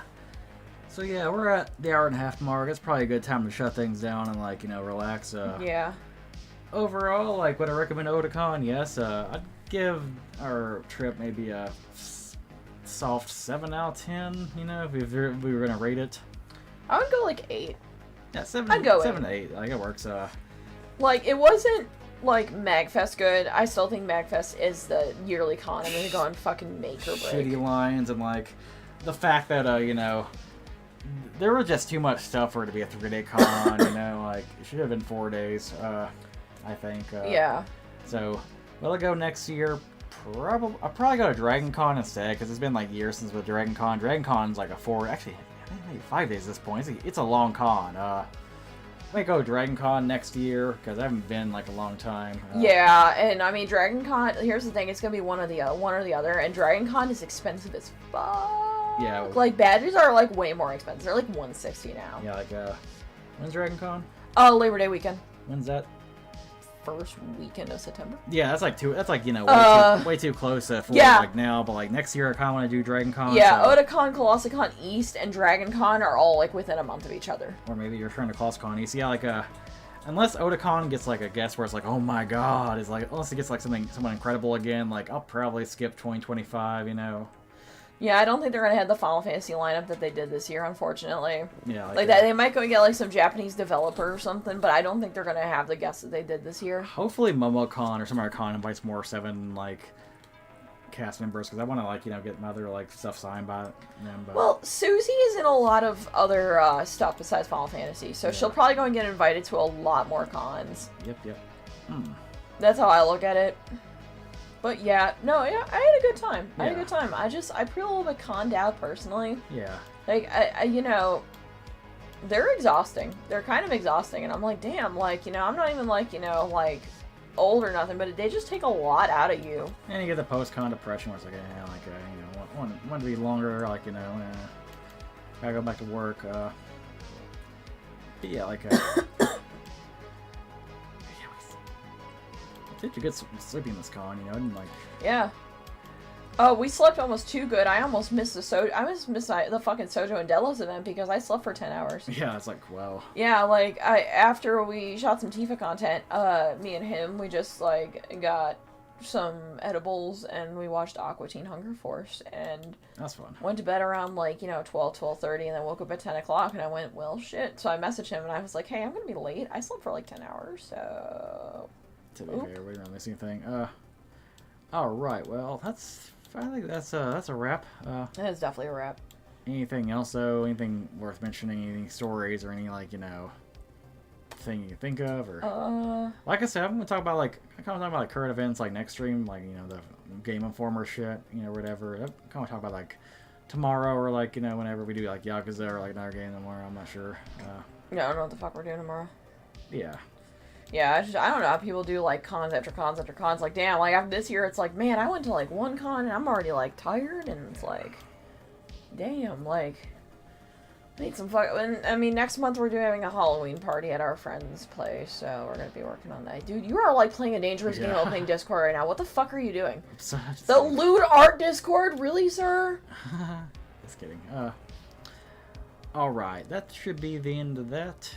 So yeah, we're at the hour and a half mark. It's probably a good time to shut things down and like relax. Yeah. Overall, like would I recommend Otakon? Yes. I'd give our trip maybe a soft 7 out of 10. If we were gonna rate it. I would go like 8. Yeah, 7. I'd go 7 to 8. Like it works. Like it wasn't like MagFest good. I still think MagFest is the yearly con. I'm gonna go and fucking make or break. Shitty lines and like the fact that there was just too much stuff for it to be a 3-day con, like, it should have been 4 days, I think. Yeah. So, will it go next year? I'll probably go to Dragon Con instead, because it's been like years since with Dragon Con. Dragon Con's like actually, I think maybe 5 days at this point. It's a long con. I might go to Dragon Con next year, because I haven't been like a long time. Yeah, and I mean, Dragon Con, here's the thing, it's gonna be one or the other, and Dragon Con is expensive as fuck. Yeah. Like, badges are like way more expensive. They're like $160 now. Yeah, like, when's Dragon Con? Labor Day weekend. When's that? First weekend of September. Yeah, that's like way too close for like now, but like next year I kind of want to do Dragon Con. Yeah, so. Otakon, Colossicon East, and Dragon Con are all like within a month of each other. Or maybe you're trying to Colossicon East. Yeah, like unless Otakon gets like a guest where it's like, oh my god, it's like unless it gets like someone incredible again, like I'll probably skip 2025. Yeah, I don't think they're gonna have the Final Fantasy lineup that they did this year, unfortunately. Yeah, like that. They might go and get like some Japanese developer or something, but I don't think they're gonna have the guests that they did this year. Hopefully, MomoCon or some other con invites more 7 like cast members, because I want to like get my other like stuff signed by them. But... Well, Susie is in a lot of other stuff besides Final Fantasy, so she'll probably go and get invited to a lot more cons. Yep. That's how I look at it. But yeah, I had a good time. I feel a little bit conned out personally. Yeah. Like, they're exhausting. They're kind of exhausting, and I'm like, damn, like, I'm not even like, like, old or nothing, but they just take a lot out of you. And you get the post-con depression where it's like, want to be longer, like, gotta go back to work. But yeah, like, I did you get sleeping this con, and like... Yeah. Oh, we slept almost too good. I almost missed the fucking Sojo and Delos event because I slept for 10 hours. Yeah, it's like, wow. Yeah, like, after we shot some Tifa content, me and him, we just, like, got some edibles and we watched Aqua Teen Hunger Force, and... That's fun. Went to bed around, like, 12:30, and then woke up at 10 o'clock, and I went, well, shit. So I messaged him, and I was like, hey, I'm gonna be late. I slept for, like, 10 hours, so... To be fair, we don't miss anything. Alright, well, I think that's a wrap. That is definitely a wrap. Anything else, though? Anything worth mentioning? Any stories or any, like, thing you can think of? Or like I said, I'm gonna talk about, like, current events, like, next stream, like, the Game Informer shit, whatever. I'm kind of talk about, like, tomorrow or, like, whenever we do, like, Yakuza or, like, another game tomorrow. I'm not sure. Yeah, I don't know what the fuck we're doing tomorrow. Yeah. Yeah, I don't know how people do, like, cons after cons after cons. Like, damn, like, after this year, it's like, man, I went to, like, one con, and I'm already, like, tired, and it's like, damn, like, need some next month we're having a Halloween party at our friend's place, so we're gonna be working on that. Dude, you are, like, playing a dangerous game opening Discord right now. What the fuck are you doing? The lewd art Discord? Really, sir? Just kidding. Alright, that should be the end of that.